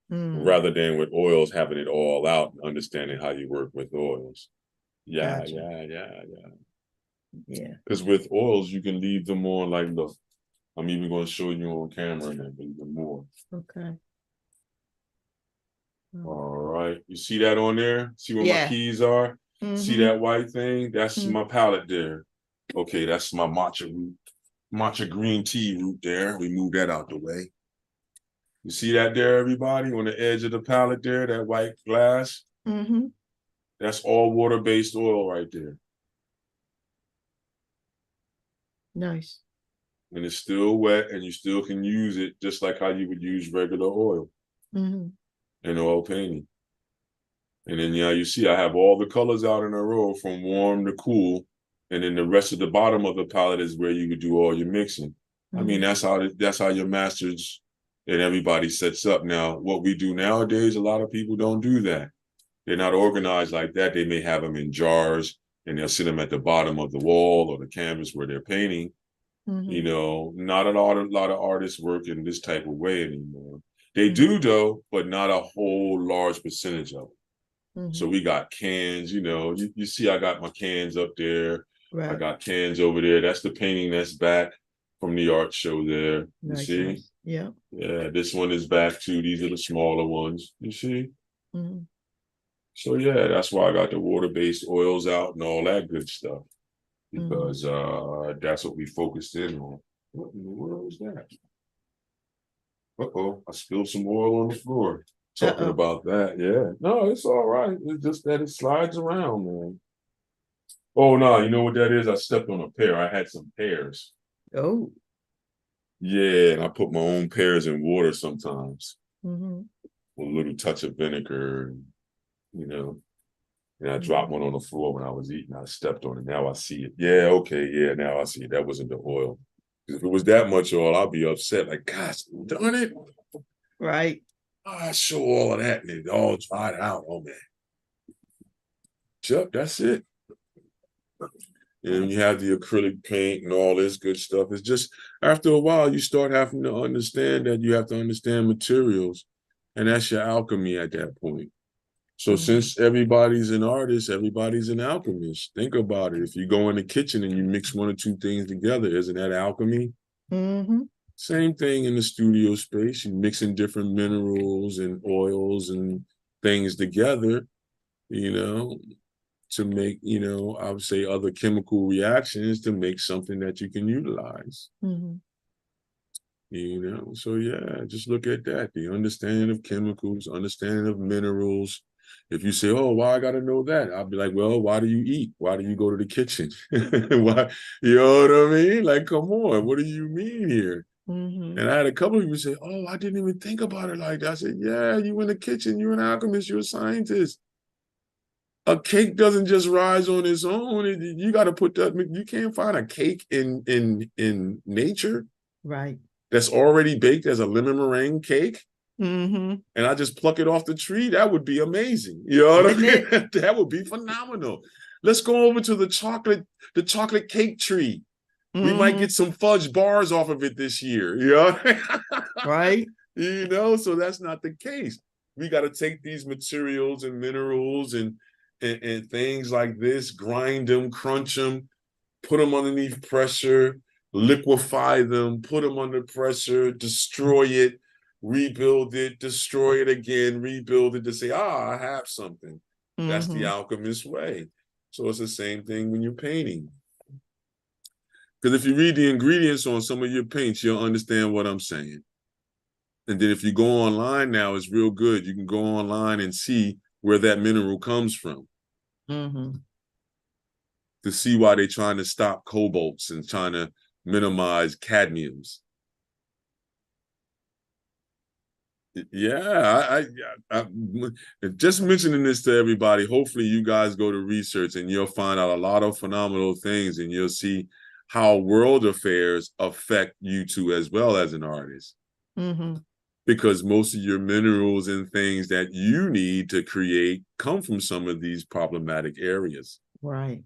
Rather than with oils, having it all out and understanding how you work with oils. Yeah, Gotcha. yeah. Because with oils, you can leave them on, like, look, I'm even going to show you on camera now even more. Okay. All right. You see that on there? See where my Yeah. keys are? See Mm-hmm. that white thing? That's Mm-hmm. my palette there. Okay, that's my matcha green tea root there. We move that out the way. You see that there, everybody? On the edge of the palette there, that white glass? Mm-hmm. That's all water-based oil right there. Nice. And it's still wet, and you still can use it just like how you would use regular oil in oil painting. And then, yeah, you see I have all the colors out in a row from warm to cool. And then the rest of the bottom of the palette is where you would do all your mixing. I mean, that's how your masters and everybody sets up. Now, what we do nowadays, a lot of people don't do that. They're not organized like that. They may have them in jars and they'll sit them at the bottom of the wall or the canvas where they're painting. You know, not a lot of artists work in this type of way anymore. They do though, but not a whole large percentage of it. So we got cans, you know, you see I got my cans up there. Right. I got cans over there. That's the painting that's back from the art show there. You Nice, see? nice. Yeah. Yeah, this one is back too. These are the smaller ones. You see? So yeah, that's why I got the water-based oils out and all that good stuff. Because that's what we focused in on. What in the world is that? Uh-oh, I spilled some oil on the floor. Talking about that, yeah. No, it's all right. It's just that it slides around, man. Oh no, you know what that is? I stepped on a pear. I had some pears. Oh. Yeah, and I put my own pears in water sometimes. With a little touch of vinegar, you know. And I dropped one on the floor when I was eating. I stepped on it. Now I see it. Yeah, okay, yeah, now I see it. That wasn't the oil. If it was that much oil, I'd be upset. Like, gosh, darn it. Right. I show all of that and it all dried out. Oh man. Chuck, that's it. And you have the acrylic paint and all this good stuff. It's just after a while, you start having to understand that you have to understand materials. And that's your alchemy at that point. So since everybody's an artist, everybody's an alchemist. Think about it. If you go in the kitchen and you mix one or two things together, isn't that alchemy? Same thing in the studio space. You mixing different minerals and oils and things together, you know, to make, you know, I would say other chemical reactions to make something that you can utilize. You know, so yeah, just look at that. The understanding of chemicals, understanding of minerals. If you say, oh, why I gotta know that? I'll be like, well, why do you eat? Why do you go to the kitchen? Why, you know what I mean? Like, come on, what do you mean here? And I had a couple of people say, oh, I didn't even think about it like that. I said, yeah, you in the kitchen, you're an alchemist, you're a scientist. A cake doesn't just rise on its own. You got to put that, you can't find a cake in nature. Right. That's already baked as a lemon meringue cake. And I just pluck it off the tree. That would be amazing. You know what I mean? That would be phenomenal. Let's go over to the chocolate cake tree. We might get some fudge bars off of it this year. You know? Right. You know, so that's not the case. We got to take these materials and minerals and things like this, grind them, crunch them, put them underneath pressure, liquefy them, put them under pressure, destroy it, rebuild it, destroy it again, rebuild it to say, I have something. That's the alchemist way. So it's the same thing when you're painting. Because if you read the ingredients on some of your paints, you'll understand what I'm saying. And then if you go online now, it's real good. You can go online and see where that mineral comes from. To see why they're trying to stop cobalts and trying to minimize cadmiums. Yeah, I just mentioning this to everybody. Hopefully you guys go to research and you'll find out a lot of phenomenal things and you'll see how world affairs affect you too as well as an artist. Because most of your minerals and things that you need to create come from some of these problematic areas. Right.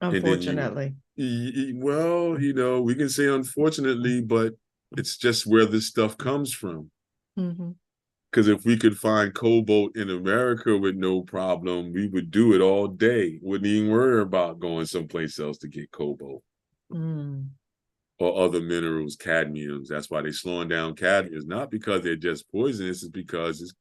Unfortunately. Well, you know, we can say unfortunately, but it's just where this stuff comes from. Because if we could find cobalt in America with no problem, we would do it all day. Wouldn't even worry about going someplace else to get cobalt. or other minerals, cadmiums. That's why they're slowing down cadmiums, not because they're just poisonous, it's because it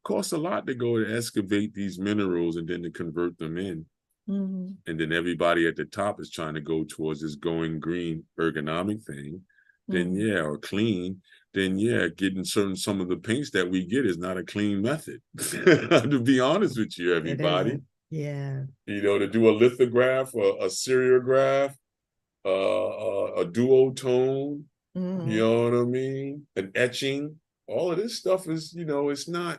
costs a lot to go to excavate these minerals and then to convert them in. Mm-hmm. And then everybody at the top is trying to go towards this going green ergonomic thing. Then yeah, or clean. Then yeah, getting some of the paints that we get is not a clean method. To be honest with you, everybody. Yeah. You know, to do a lithograph or a seriograph, a duotone, you know what I mean? An etching. All of this stuff is, you know, it's not,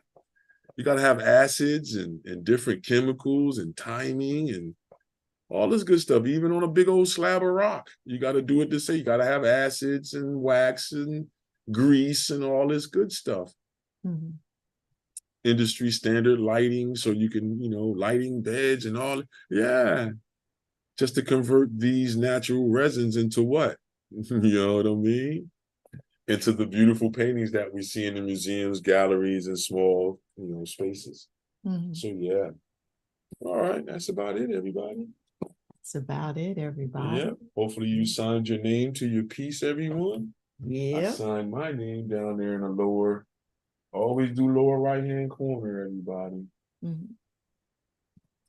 you got to have acids and different chemicals and timing and all this good stuff. Even on a big old slab of rock, you got to do it to say, you got to have acids and wax and grease and all this good stuff. Mm-hmm. Industry standard lighting, so you can, you know, lighting beds and all. Yeah. Just to convert these natural resins into what? You know what I mean? Into the beautiful paintings that we see in the museums, galleries, and small, you know, spaces. Mm-hmm. So yeah. All right, that's about it, everybody. That's about it, everybody. Yeah. Hopefully you signed your name to your piece, everyone. Yeah. I signed my name down there in the lower, always do lower right-hand corner, everybody. Mm-hmm.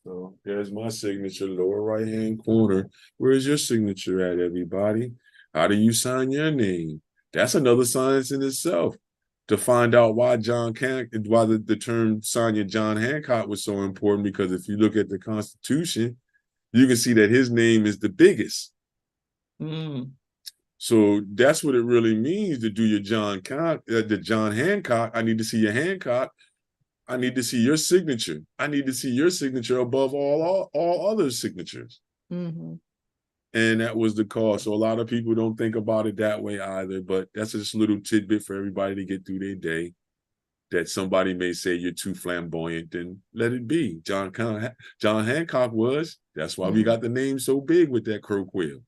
So there's my signature, lower right-hand corner. Where's your signature at, everybody? How do you sign your name? That's another science in itself. To find out why the term Sonia John Hancock was so important, because if you look at the Constitution, you can see that his name is the biggest. Mm. So that's what it really means to do your the John Hancock. I need to see your Hancock. I need to see your signature. I need to see your signature above all other signatures. Mm-hmm. And that was the cause. So a lot of people don't think about it that way either, but that's just a little tidbit for everybody to get through their day. That somebody may say you're too flamboyant, then let it be. John Hancock was. That's why we got the name so big with that crow quill.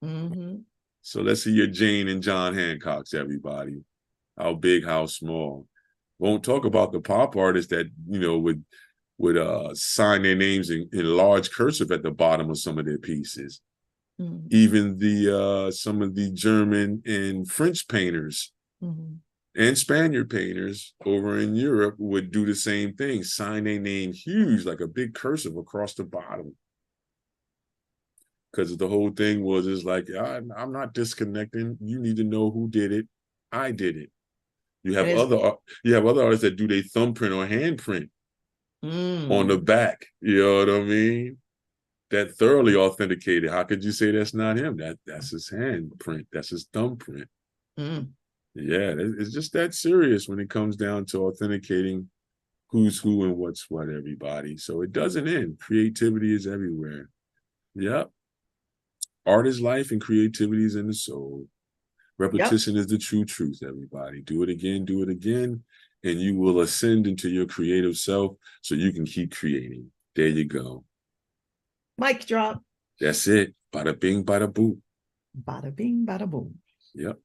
Mm-hmm. So let's see your Jane and John Hancocks, everybody. How big, how small. Won't talk about the pop artists that, you know, would sign their names in large cursive at the bottom of some of their pieces. Mm-hmm. Even the some of the German and French painters and Spaniard painters over in Europe would do the same thing, sign their name huge, like a big cursive across the bottom. Because the whole thing was, is like, I'm not disconnecting. You need to know who did it. I did it. You have other artists that do their thumbprint or handprint on the back. You know what I mean? That thoroughly authenticated. How could you say that's not him? That's his handprint. That's his thumbprint. Mm. Yeah, it's just that serious when it comes down to authenticating who's who and what's what, everybody. So it doesn't end. Creativity is everywhere. Yep. Art is life and creativity is in the soul. Repetition is the true truth, everybody. Do it again, and you will ascend into your creative self so you can keep creating. There you go. Mic drop. That's it. Bada bing, bada boom. Bada bing, bada boom. Yep.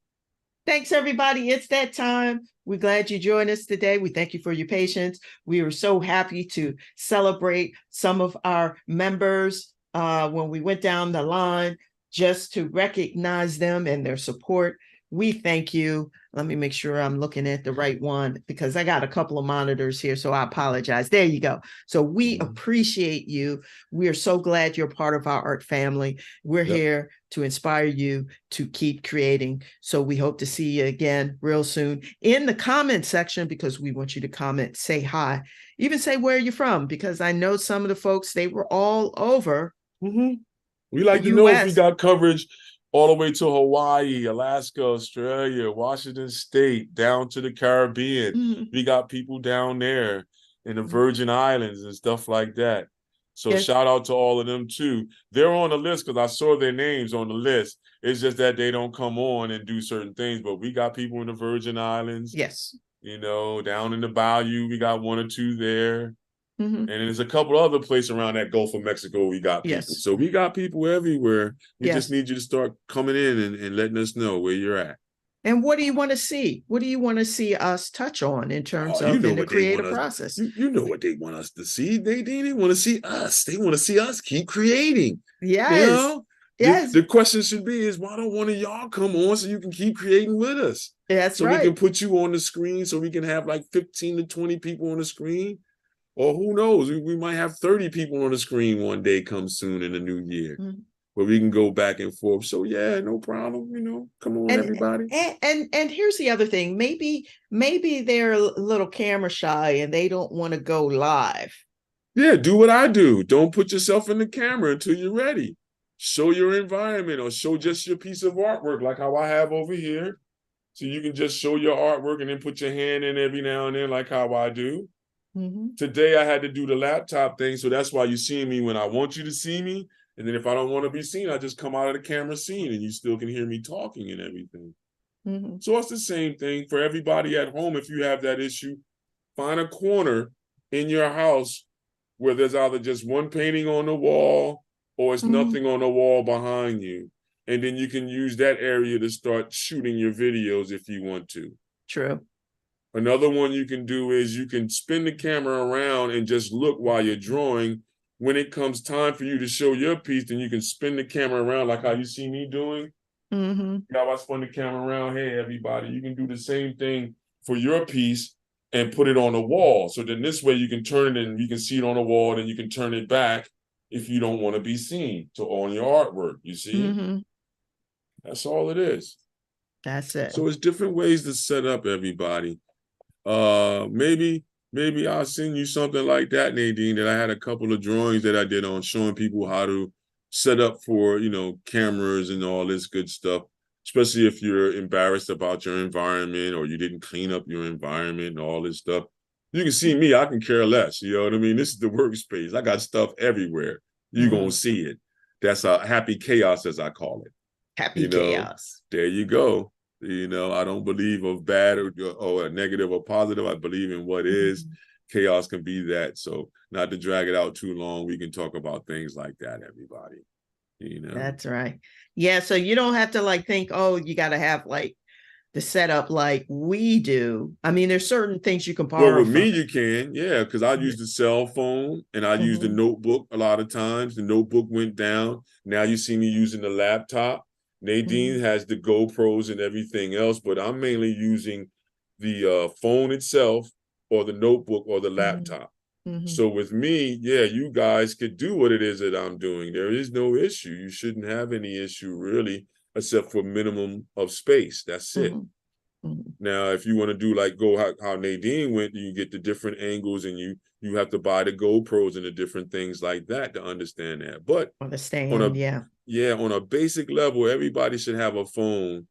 Thanks, everybody. It's that time. We're glad you joined us today. We thank you for your patience. We were so happy to celebrate some of our members when we went down the line, just to recognize them and their support. We thank you. Let me make sure I'm looking at the right one, because I got a couple of monitors here, so I apologize. There you go. So we appreciate you. We are so glad you're part of our art family. We're here to inspire you to keep creating. So we hope to see you again real soon in the comment section, because we want you to comment, say hi, even say where you're from, because I know some of the folks, they were all over. Mm-hmm. We like to know if we got coverage all the way to Hawaii, Alaska, Australia, Washington State, down to the Caribbean. Mm-hmm. We got people down there in the Virgin Islands and stuff like that. So shout out to all of them too. They're on the list because I saw their names on the list. It's just that they don't come on and do certain things, but we got people in the Virgin Islands. Yes. You know, down in the Bayou, we got one or two there. Mm-hmm. And there's a couple other places around that Gulf of Mexico we got people. Yes. So we got people everywhere. We just need you to start coming in and letting us know where you're at. And what do you want to see? What do you want to see us touch on in terms of in the creative process? You know what they want us to see. They want to see us. They want to see us keep creating. Yes. You know? Yes, The question should be is, why don't one of y'all come on so you can keep creating with us? that's So we can right. put you on the screen, so we can have like 15 to 20 people on the screen. Or who knows, we might have 30 people on the screen one day come soon in the new year, Mhm. where we can go back and forth. So yeah, no problem. Come on, And everybody. and here's the other thing. Maybe they're a little camera shy and they don't want to go live. Yeah, do what I do. Don't put yourself in the camera until you're ready. Show your environment or show just your piece of artwork, like how I have over here. So you can just show your artwork and then put your hand in every now and then, like how I do. Mm-hmm. Today I had to do the laptop thing, so that's why you see me when I want you to see me. And then if I don't want to be seen, I just come out of the camera scene and you still can hear me talking and everything. Mm-hmm. So it's the same thing for everybody at home. If you have that issue, find a corner in your house where there's either just one painting on the wall or it's Mm-hmm. nothing on the wall behind you. And then you can use that area to start shooting your videos if you want to. True. Another one you can do is you can spin the camera around and just look while you're drawing. When it comes time for you to show your piece, then you can spin the camera around like how you see me doing. Mm-hmm. Now I spun the camera around. Hey, everybody, you can do the same thing for your piece and put it on the wall. So then this way you can turn it and you can see it on the wall, and you can turn it back if you don't want to be seen. So on your artwork, you see? Mm-hmm. That's all it is. That's it. So it's different ways to set up everybody. Maybe I'll send you something like that, Nadine, that I had a couple of drawings that I did on showing people how to set up for, cameras and all this good stuff, especially if you're embarrassed about your environment or you didn't clean up your environment and all this stuff. You can see me, I can care less. You know what I mean? This is the workspace. I got stuff everywhere. You're Mm-hmm. going to see it. That's a happy chaos, as I call it. Happy You know, chaos. there you go. I don't believe of bad or a negative or positive. I believe in what is. Mm-hmm. Chaos can be that. So not to drag it out too long, we can talk about things like that, everybody. That's right. Yeah. So you don't have to like think, oh, you got to have like the setup like we do. I mean, there's certain things you can Well, borrow with me, from. you can, yeah, because I use the cell phone and I use the Mm-hmm. notebook a lot of times. The notebook went down. Now you see me using the laptop. Mm-hmm. Nadine has the GoPros and everything else, but I'm mainly using the phone itself or the notebook or the laptop. Mm-hmm. So with me, yeah, you guys could do what it is that I'm doing. There is no issue. You shouldn't have any issue really, except for minimum of space. That's it. Mm-hmm. Mm-hmm. Now, if you want to do like go how Nadine went, you get the different angles and you have to buy the GoPros and the different things like that to understand that. But on a Understand. Yeah. on a basic level, everybody should have a phone.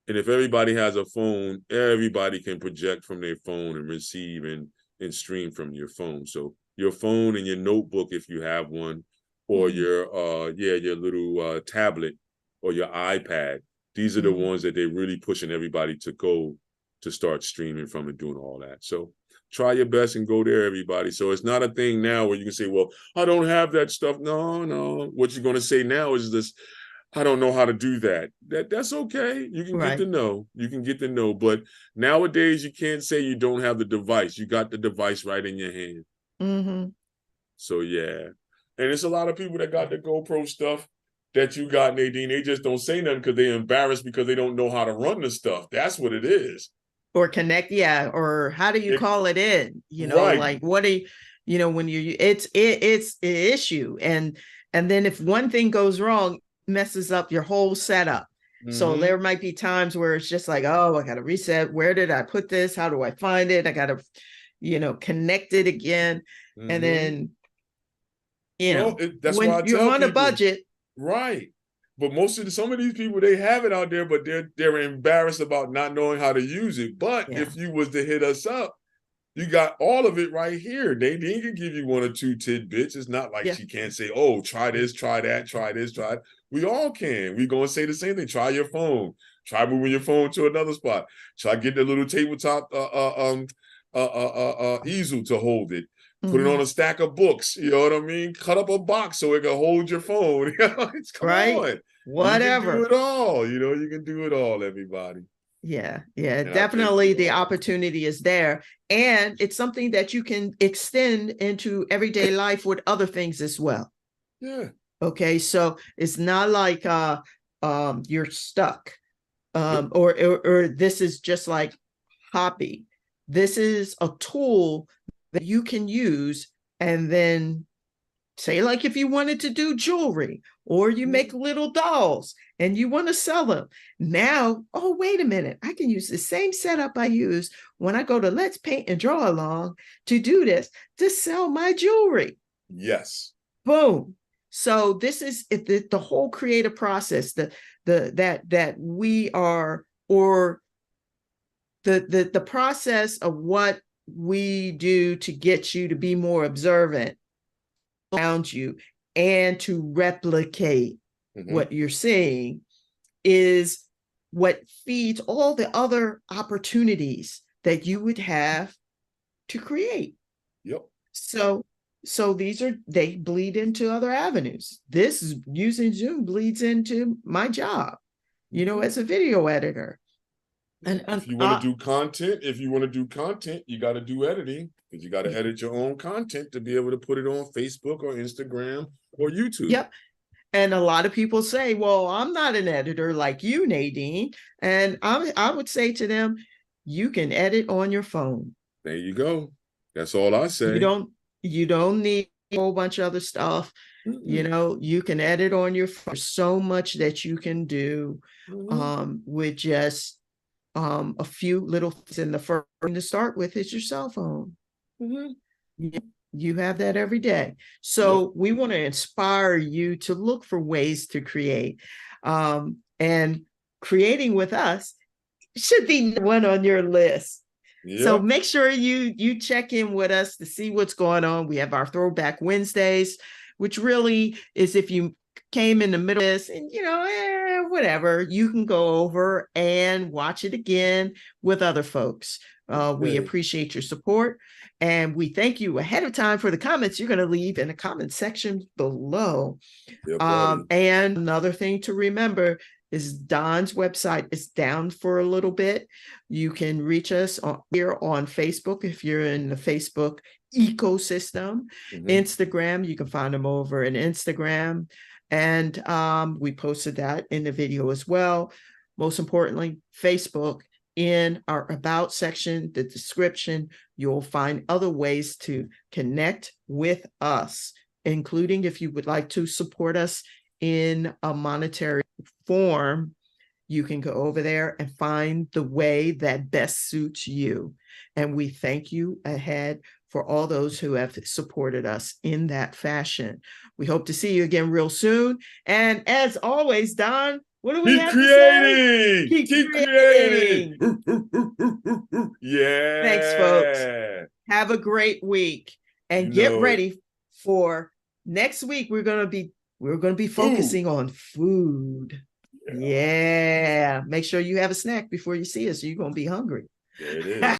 And if everybody has a phone, everybody can project from their phone and receive and stream from your phone. So your phone and your notebook, if you have one, or Mm-hmm. your little tablet or your iPad, these are the Mm-hmm. ones that they're really pushing everybody to go to start streaming from and doing all that. So try your best and go there, everybody. So it's not a thing now where you can say, well, I don't have that stuff. No, no. What you're going to say now is this, I don't know how to do that. That's okay. You can get Right. to know. You can get to know. But nowadays you can't say you don't have the device. You got the device right in your hand. Mm-hmm. So yeah. And it's a lot of people that got the GoPro stuff that you got, Nadine. They just don't say nothing because they're embarrassed because they don't know how to run the stuff. That's what it is. Or connect. Yeah. Or how do you call it in? Right. Like what do when it's an issue. And then if one thing goes wrong, messes up your whole setup. So Mm-hmm. there might be times where it's just like, oh, I got to reset. Where did I put this? How do I find it? I got to, connect it again. And Mm-hmm. then, Well, that's why when I you're tell on a people, budget. right. But some of these people, they have it out there, but they're embarrassed about not knowing how to use it. But Yeah. if you was to hit us up, you got all of it right here. Nadine can give you one or two tidbits. It's not like Yeah. she can't say, oh, try this, try that, try this, try it. We all can. We're going to say the same thing. Try your phone. Try moving your phone to another spot. Try getting a little tabletop easel to hold it. Put it Mm-hmm. on a stack of books. You know what I mean? Cut up a box so it can hold your phone. Come Right. on. You can do Whatever. it all. You can do it all, everybody. Yeah, yeah, And I thank definitely you the all. opportunity is there. And it's something that you can extend into everyday life with other things as well. Yeah. Okay, so it's not like you're stuck. Nope. Or this is just like hobby. This is a tool that you can use, and then say, like, if you wanted to do jewelry or you make little dolls and you want to sell them now, oh, wait a minute, I can use the same setup I use when I go to Let's Paint and Draw Along to do this, to sell my jewelry. Yes. Boom. So this is the whole creative process, that we are, or the process of what we do to get you to be more observant around you and to replicate what you're seeing is what feeds all the other opportunities that you would have to create. Yep. So they bleed into other avenues. This is using Zoom bleeds into my job, as a video editor. And if you want to do content, you got to do editing, because you got to edit your own content to be able to put it on Facebook or Instagram or YouTube. Yep. And a lot of people say, well, I'm not an editor like you, Nadine. And I would say to them, you can edit on your phone. There you go. That's all I say. You don't need a whole bunch of other stuff. You can edit on your phone. There's so much that you can do with just a few little things. And the first thing to start with is your cell phone. You have that every day. So we want to inspire you to look for ways to create. And creating with us should be one on your list. So make sure you check in with us to see what's going on. We have our Throwback Wednesdays, which really is if you came in the middle of this and whatever, you can go over and watch it again with other folks. We appreciate your support, and we thank you ahead of time for the comments you're going to leave in the comment section below. And another thing to remember is Don's website is down for a little bit. You can reach us here on Facebook if you're in the Facebook ecosystem. Instagram, you can find them over in Instagram. And we posted that in the video as well. Most importantly, Facebook, in our About section, the description, you'll find other ways to connect with us, including if you would like to support us in a monetary form. You can go over there and find the way that best suits you. And we thank you ahead for all those who have supported us in that fashion. We hope to see you again real soon. And as always, Don, what do we have to say? Keep creating. Yeah. Thanks, folks. Have a great week, and get ready for next week. We're going to be focusing on food. Yeah. Make sure you have a snack before you see us. You're going to be hungry. There it is.